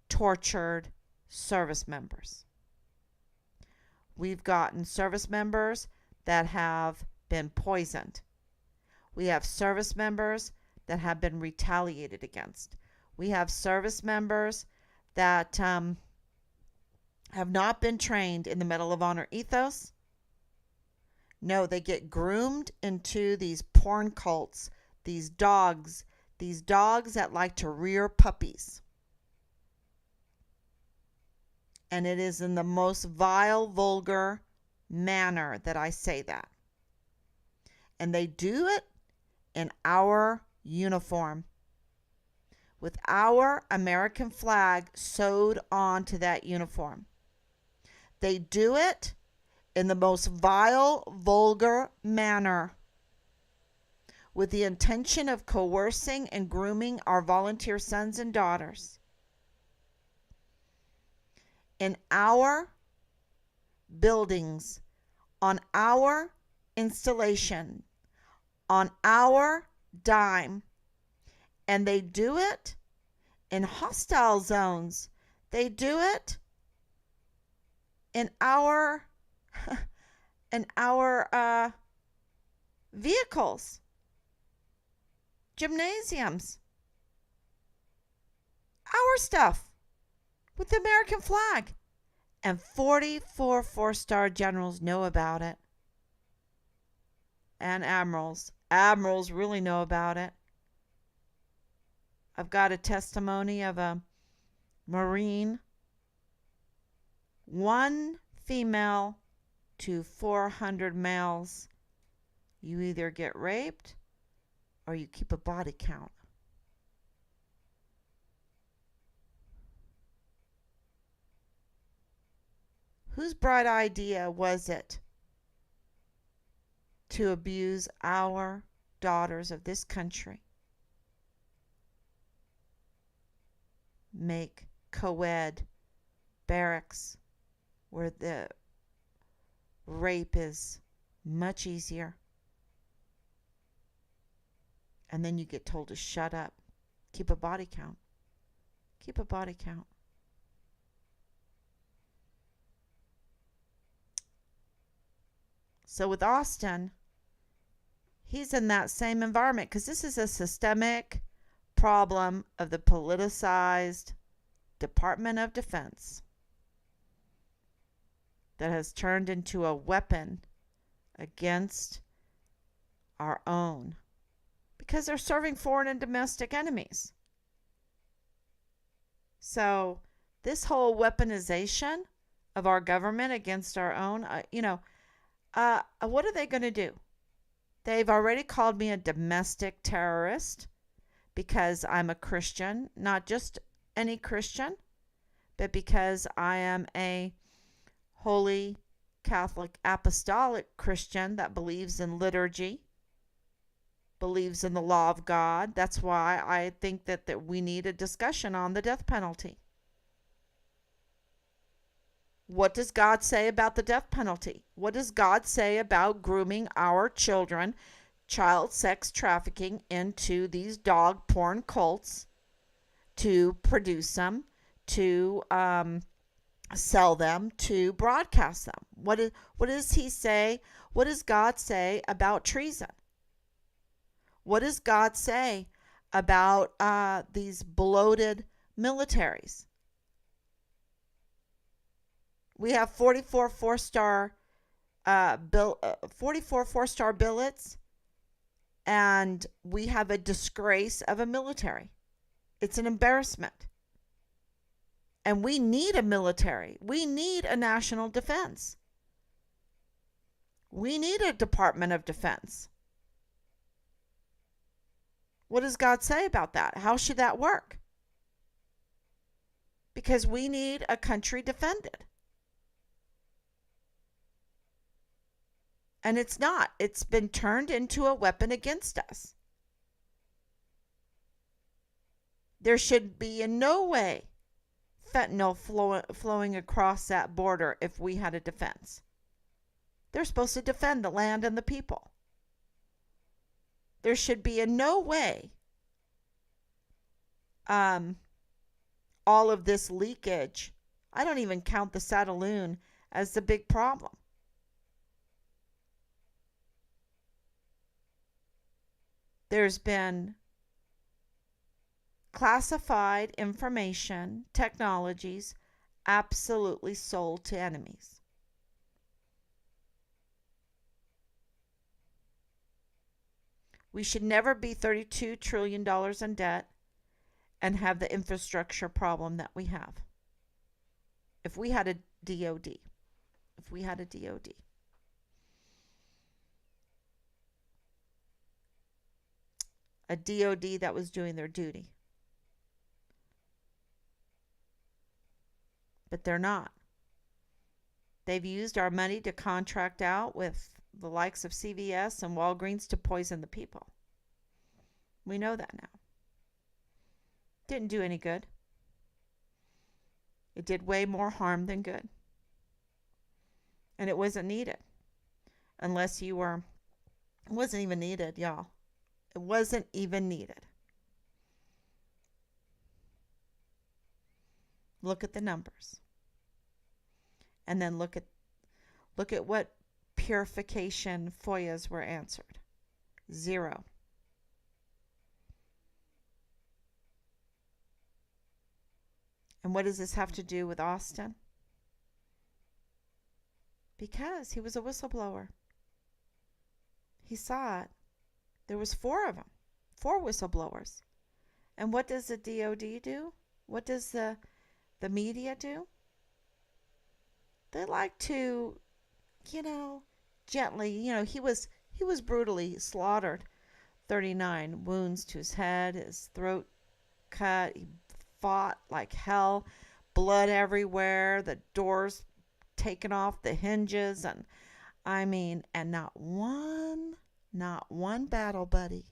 tortured service members. We've gotten service members that have been poisoned. We have service members that have been retaliated against. We have service members that have not been trained in the Medal of Honor ethos. No, they get groomed into these porn cults, these dogs that like to rear puppies. And it is in the most vile, vulgar manner that I say that. And they do it in our uniform, with our American flag sewed onto that uniform. They do it in the most vile, vulgar manner, with the intention of coercing and grooming our volunteer sons and daughters. In our buildings, on our installation, on our dime. And they do it in hostile zones. They do it in our vehicles, gymnasiums, our stuff with the American flag. And 44 four-star generals know about it. And admirals. Admirals really know about it. I've got a testimony of a Marine, 1 female to 400 males, You either get raped or you keep a body count. Whose bright idea was it to abuse our daughters of this country? Make co-ed barracks where the rape is much easier. And then you get told to shut up. Keep a body count. Keep a body count. So with Austin, he's in that same environment because this is a systemic problem of the politicized Department of Defense that has turned into a weapon against our own because they're serving foreign and domestic enemies. So this whole weaponization of our government against our own, what are they going to do? They've already called me a domestic terrorist because I'm a Christian, not just any Christian, but because I am a holy Catholic apostolic Christian that believes in liturgy, believes in the law of God. That's why I think that we need a discussion on the death penalty. What does God say about the death penalty? What does God say about grooming our children, child sex trafficking into these dog porn cults to produce them, to sell them, to broadcast them? What does he say? What does God say about treason? What does God say about these bloated militaries? We have 44 four-star billets, and we have a disgrace of a military. It's an embarrassment. And we need a military. We need a national defense. We need a Department of Defense. What does God say about that? How should that work? Because we need a country defended. And it's not. It's been turned into a weapon against us. There should be in no way fentanyl flowing across that border if we had a defense. They're supposed to defend the land and the people. There should be in no way all of this leakage. I don't even count the Satelloon as the big problem. There's been classified information, technologies absolutely sold to enemies. We should never be $32 trillion in debt and have the infrastructure problem that we have. If we had a DOD, a DOD that was doing their duty. But they're not. They've used our money to contract out with the likes of CVS and Walgreens to poison the people. We know that now. Didn't do any good. It did way more harm than good. And it wasn't needed. Unless you were, it wasn't even needed, y'all. It wasn't even needed. Look at the numbers. And then look at what purification FOIAs were answered. 0. And what does this have to do with Austin? Because he was a whistleblower. He saw it. There was 4 of them, 4 whistleblowers. And what does the DOD do? What does the media do? They like to, gently, he was He was brutally slaughtered. 39 wounds to his head, his throat cut. He fought like hell, blood everywhere, the doors taken off the hinges, and and not one battle buddy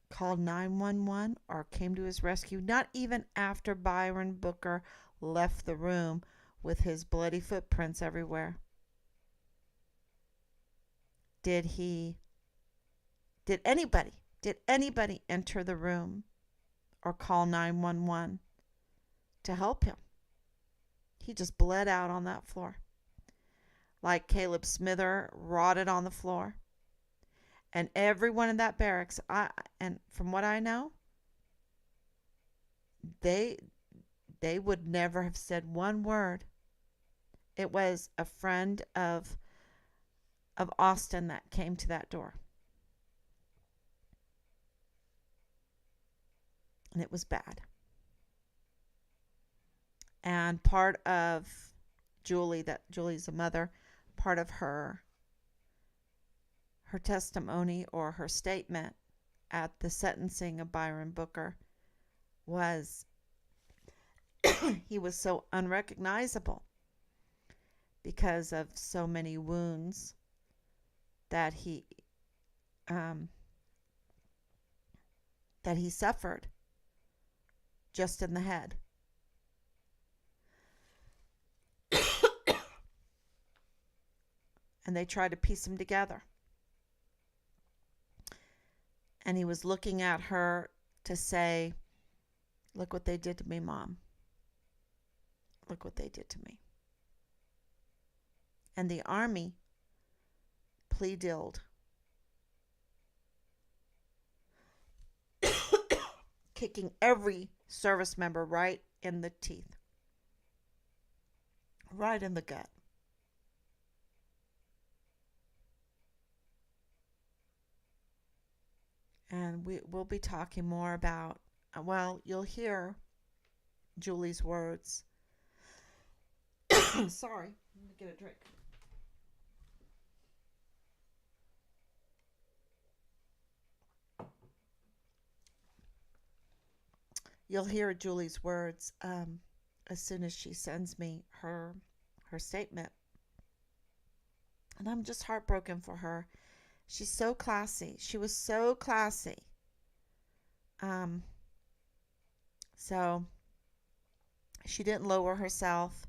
called 911 or came to his rescue, not even after Byron Booker left the room with his bloody footprints everywhere. Did he did anybody enter the room or call 911 to help him? He just bled out on that floor. Like Caleb Smither rotted on the floor. And everyone in that barracks, and from what I know, they would never have said one word. It was a friend of Austin that came to that door. And it was bad. And part of Julie's a mother, part of her testimony or her statement at the sentencing of Byron Booker was he was so unrecognizable because of so many wounds that he suffered just in the head. And they tried to piece him together. And he was looking at her to say, "Look what they did to me, Mom. Look what they did to me." And the Army plea-dealed, kicking every service member right in the teeth, right in the gut. And we'll be talking more about, well, you'll hear Julie's words. Sorry, let me get a drink. You'll hear Julie's words as soon as she sends me her statement. And I'm just heartbroken for her. She's so classy. She was so classy. So she didn't lower herself.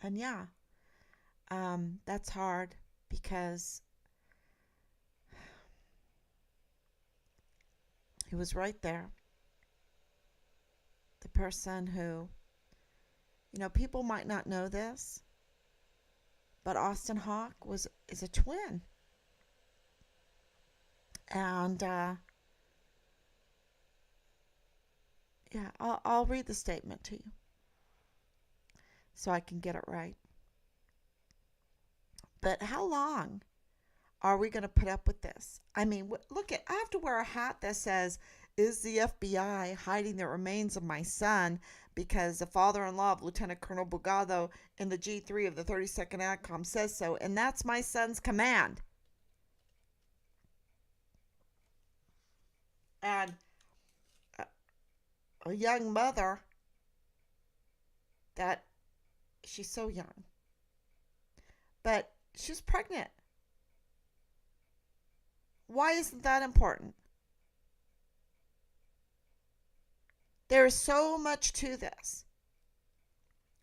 And yeah, that's hard because he was right there. The person who, people might not know this, but Austin Hawke is a twin. And yeah, I'll read the statement to you so I can get it right. But how long are we going to put up with this? I mean, look, I have to wear a hat that says, "Is the FBI hiding the remains of my son because the father-in-law of Lieutenant Colonel Bugado in the G3 of the 32nd ADCOM says so, and that's my son's command." And a young mother that she's so young, but she's pregnant. Why isn't that important? There is so much to this.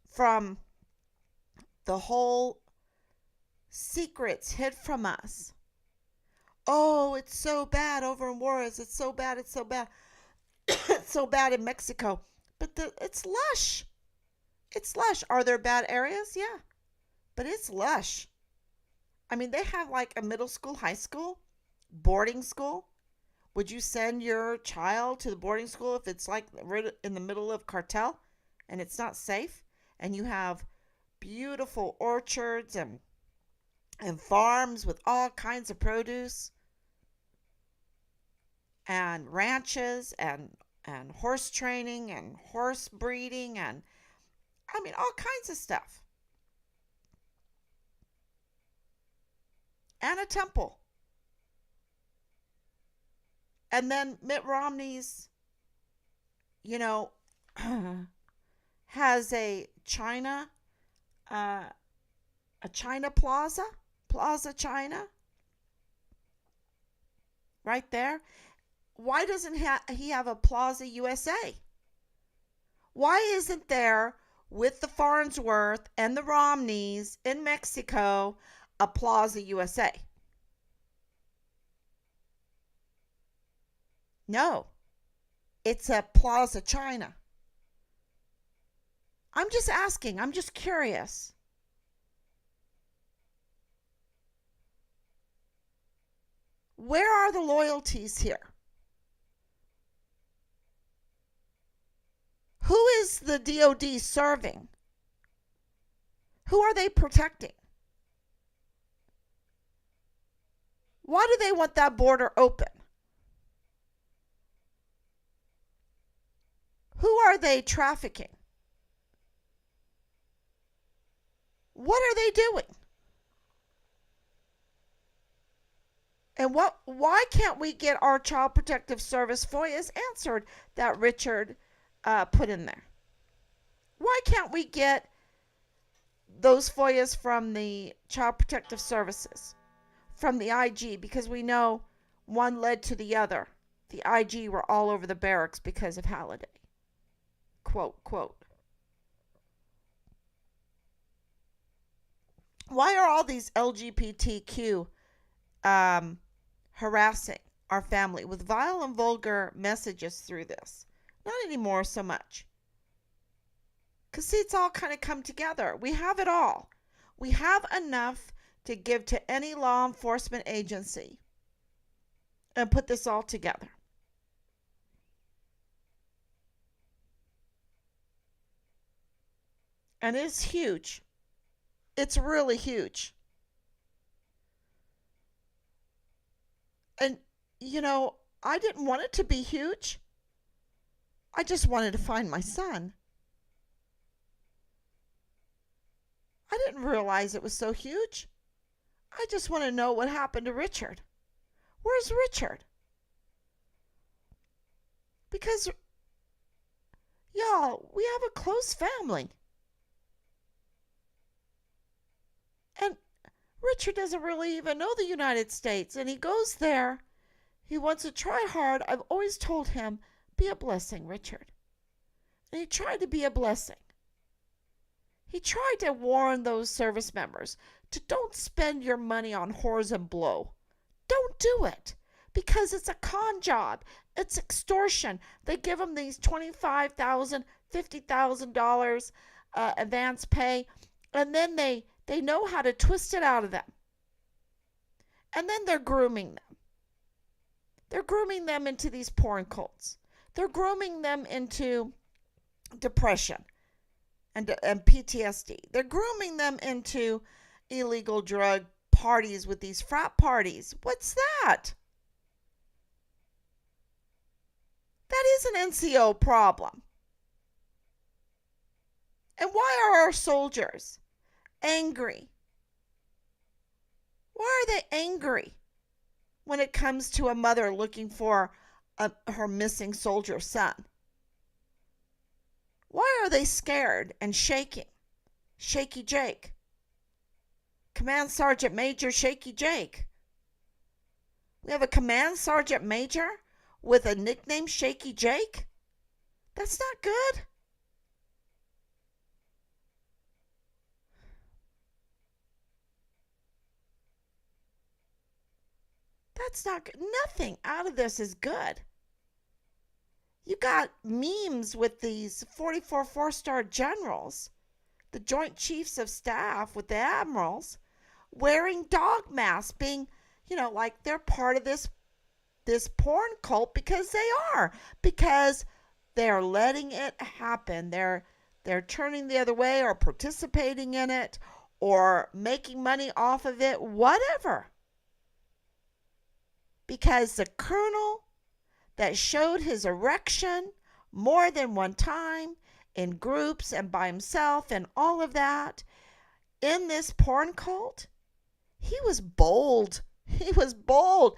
From the whole secrets hid from us. Oh, it's so bad over in Juarez. It's so bad. It's so bad. It's so bad in Mexico. But it's lush. It's lush. Are there bad areas? Yeah. But it's lush. I mean, they have like a middle school, high school, boarding school. Would you send your child to the boarding school if it's like right in the middle of cartel and it's not safe? And you have beautiful orchards and farms with all kinds of produce and ranches and horse training and horse breeding and I mean, all kinds of stuff. And a temple. And then Mitt Romney's, you know, has uh, a China Plaza China, right there. Why doesn't he have a Plaza USA? Why isn't there, with the Farnsworth and the Romneys in Mexico, a Plaza USA? No, it's a Plaza China. I'm just asking. I'm just curious. Where are the loyalties here? Who is the DOD serving? Who are they protecting? Why do they want that border open? Who are they trafficking? What are they doing? And why can't we get our Child Protective Service FOIAs answered that Richard put in there? Why can't we get those FOIAs from the Child Protective Services, from the IG? Because we know one led to the other. The IG were all over the barracks because of Halliday. Quote, quote. Why are all these LGBTQ harassing our family with vile and vulgar messages through this? Not anymore so much. Because, see, it's all kind of come together. We have it all. We have enough to give to any law enforcement agency and put this all together. And it's huge. It's really huge. And, I didn't want it to be huge. I just wanted to find my son. I didn't realize it was so huge. I just want to know what happened to Richard. Where's Richard? Because, y'all, we have a close family. And Richard doesn't really even know the United States. And he goes there. He wants to try hard. I've always told him, be a blessing, Richard. And he tried to be a blessing. He tried to warn those service members to don't spend your money on whores and blow. Don't do it. Because it's a con job. It's extortion. They give them these $25,000, $50,000 advance pay. And then they know how to twist it out of them. And then they're grooming them. They're grooming them into these porn cults. They're grooming them into depression and PTSD. They're grooming them into illegal drug parties with these frat parties. What's that? That is an NCO problem. And why are our soldiers angry? Why are they angry when it comes to a mother looking for her missing soldier son? Why are they scared and shaking? Shaky Jake. Command Sergeant Major Shaky Jake. We have a Command Sergeant Major with a nickname Shaky Jake? That's not good. That's not good. Nothing out of this is good. You got memes with these 44 four-star generals, the Joint Chiefs of Staff with the admirals, wearing dog masks, being, like they're part of this porn cult because they are. Because they're letting it happen. They're turning the other way or participating in it or making money off of it, whatever. Because the colonel that showed his erection more than one time in groups and by himself and all of that. In this porn cult, he was bold. He was bold.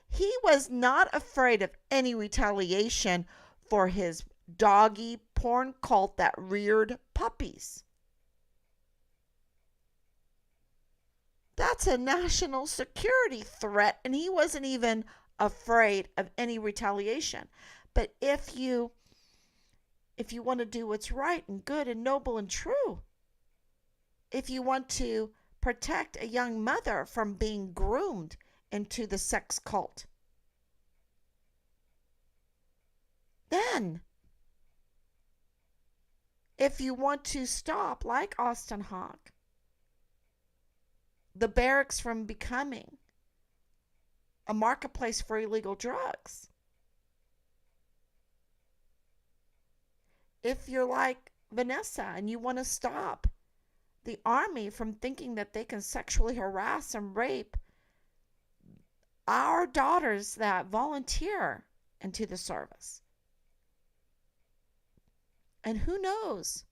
He was not afraid of any retaliation for his doggy porn cult that reared puppies. That's a national security threat, and he wasn't even afraid of any retaliation. But if you want to do what's right and good and noble and true, if you want to protect a young mother from being groomed into the sex cult, then if you want to stop, like Austin Hawk, the barracks from becoming a marketplace for illegal drugs, if you're like Vanessa and you want to stop the army from thinking that they can sexually harass and rape our daughters that volunteer into the service. And who knows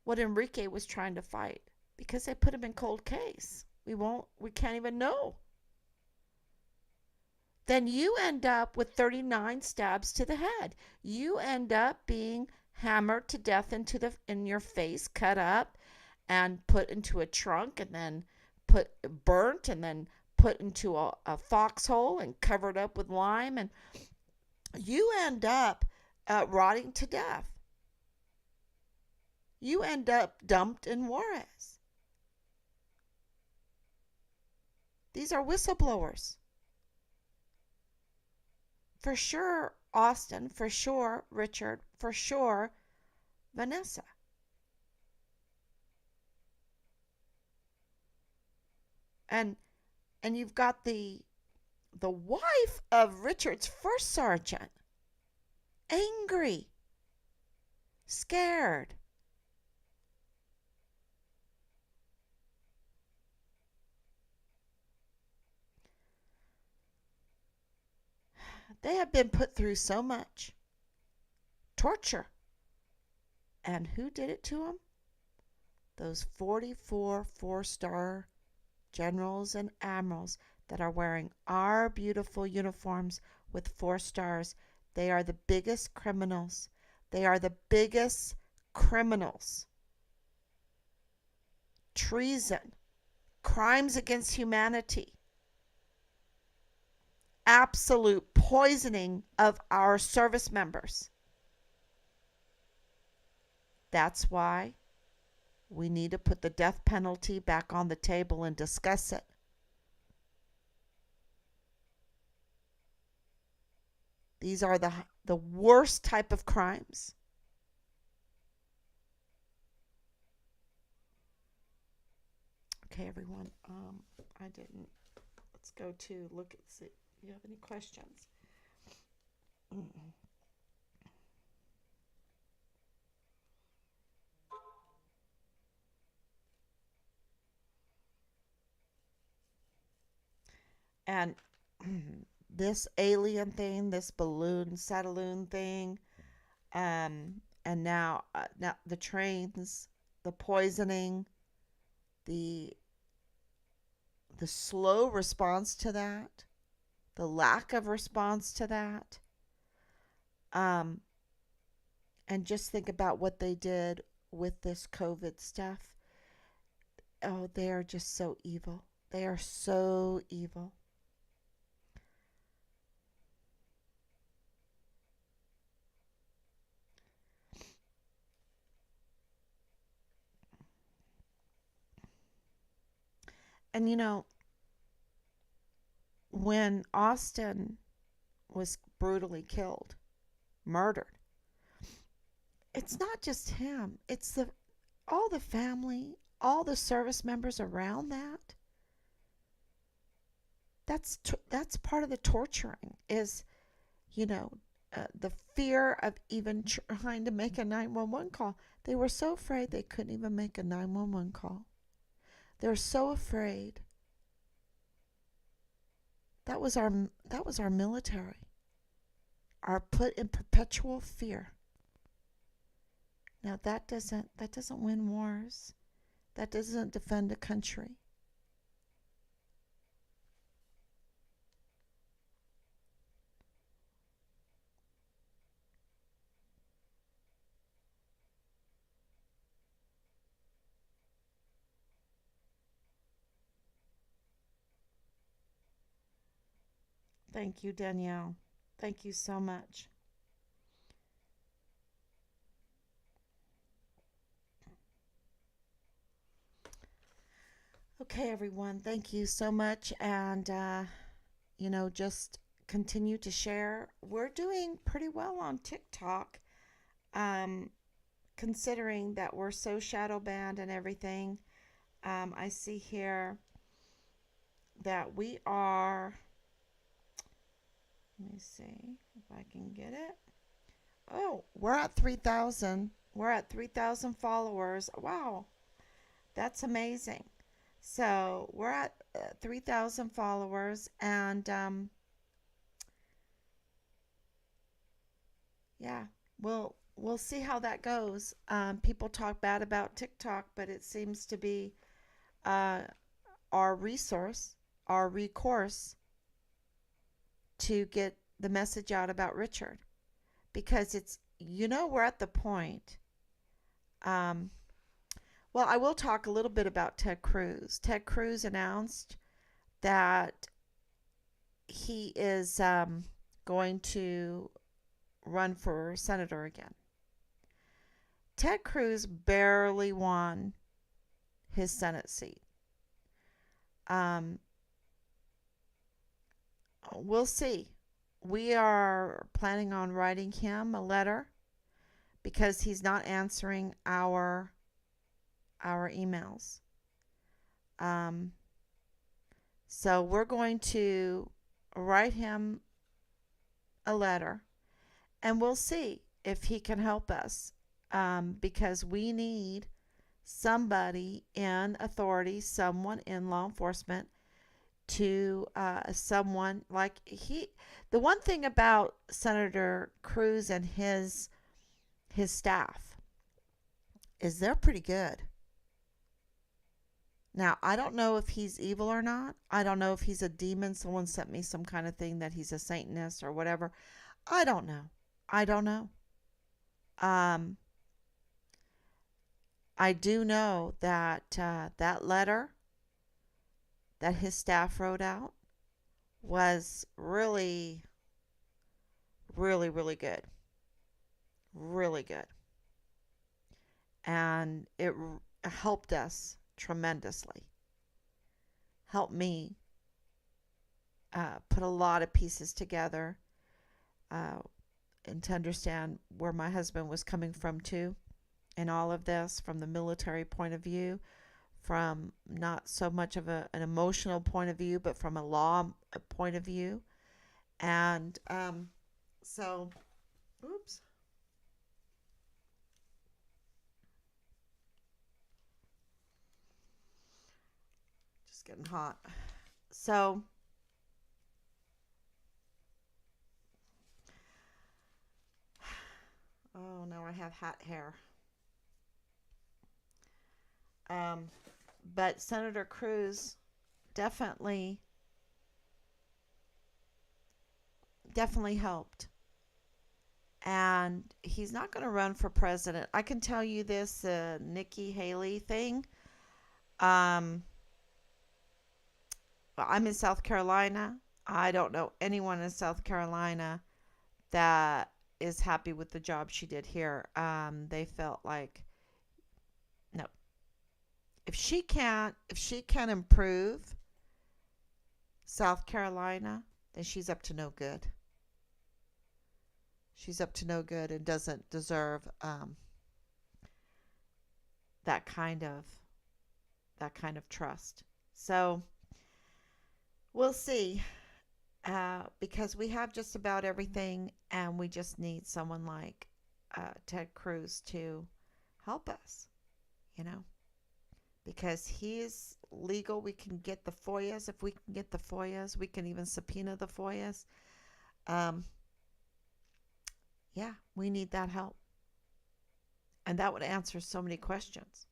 what Enrique was trying to fight, because they put him in cold case. We can't even know. Then you end up with 39 stabs to the head. You end up being hammered to death in your face, cut up and put into a trunk, and then burnt, and then put into a foxhole and covered up with lime, and you end up rotting to death. You end up dumped in Juarez. These are whistleblowers. For sure, Austin. For sure, Richard. For sure, Vanessa. And you've got the wife of Richard's first sergeant, angry, scared. They have been put through so much torture. And who did it to them? Those 44 four-star generals and admirals that are wearing our beautiful uniforms with 4 stars. They are the biggest criminals. They are the biggest criminals. Treason, crimes against humanity, absolute poisoning of our service members. That's why we need to put the death penalty back on the table and discuss it. These are the worst type of crimes. Okay, everyone. I didn't. Let's go to look at see. Do you have any questions? And this alien thing, this balloon, Satelloon thing, and now the trains, the poisoning, the slow response to that, the lack of response to that, and just think about what they did with this COVID stuff. Oh, they are just so evil. They are so evil. And when Austin was brutally killed, murdered, it's not just him. It's all the family, all the service members around that. That's part of the torturing is, the fear of even trying to make a 911 call. They were so afraid they couldn't even make a 911 call. They're so afraid. That was our military. Are put in perpetual fear. Now that doesn't win wars. That doesn't defend a country. Thank you, Danielle. Thank you so much. Okay, everyone. Thank you so much. And, just continue to share. We're doing pretty well on TikTok, um, considering that we're so shadow banned and everything. I see here that we are, let me see if I can get it. Oh, we're at 3,000. We're at 3,000 followers. Wow, that's amazing. So we're at 3,000 followers, and yeah, we'll see how that goes. People talk bad about TikTok, but it seems to be uh, our resource, our recourse to get the message out about Richard, because we're at the point. Um, well, I will talk a little bit about Ted Cruz. Ted Cruz announced that he is going to run for senator again. Ted Cruz barely won his Senate seat. Um, we'll see. We are planning on writing him a letter because he's not answering our emails. Um, so we're going to write him a letter, and we'll see if he can help us, because we need somebody in authority, someone in law enforcement, to someone like he. The one thing about Senator Cruz and his staff is they're pretty good. Now, I don't know if he's evil or not. I don't know if he's a demon. Someone sent me some kind of thing that he's a Satanist or whatever. I don't know. I don't know. Um, I do know that that letter that his staff wrote out was really, really, really good. Really good. And it helped us tremendously. Helped me put a lot of pieces together, uh, and to understand where my husband was coming from, too, in all of this, from the military point of view, from not so much of an emotional point of view, but from a law point of view. And so, oops, just getting hot. So, oh, now I have hot hair. Um, but Senator Cruz definitely, definitely helped. And he's not going to run for president. I can tell you this Nikki Haley thing. Um, I'm in South Carolina. I don't know anyone in South Carolina that is happy with the job she did here. They felt like, no, if she can improve South Carolina, then she's up to no good. She's up to no good and doesn't deserve that kind of that kind of trust. So we'll see, because we have just about everything, and we just need someone like Ted Cruz to help us. You know, because he's legal. We can get the FOIAs. If we can get the FOIAs, we can even subpoena the FOIAs. Um, yeah, we need that help. And that would answer so many questions.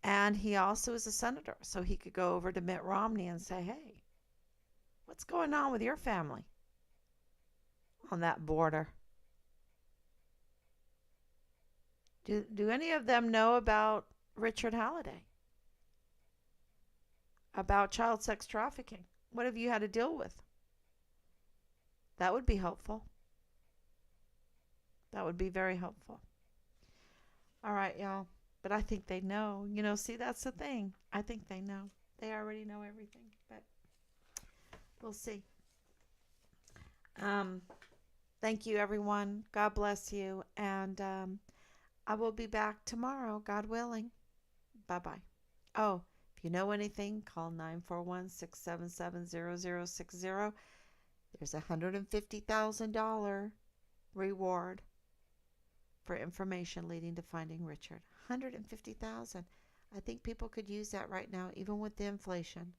And he also is a senator, so he could go over to Mitt Romney and say, hey, what's going on with your family on that border? Do any of them know about Richard Halliday? About child sex trafficking? What have you had to deal with? That would be helpful. That would be very helpful. All right, y'all. But I think they know. See, that's the thing. I think they know. They already know everything. But we'll see. Um, Thank you, everyone. God bless you. And I will be back tomorrow, God willing. Bye bye. Oh, if you know anything, call 941-677-0060. There's a $150,000 reward for information leading to finding Richard. 150,000. I think people could use that right now, even with the inflation.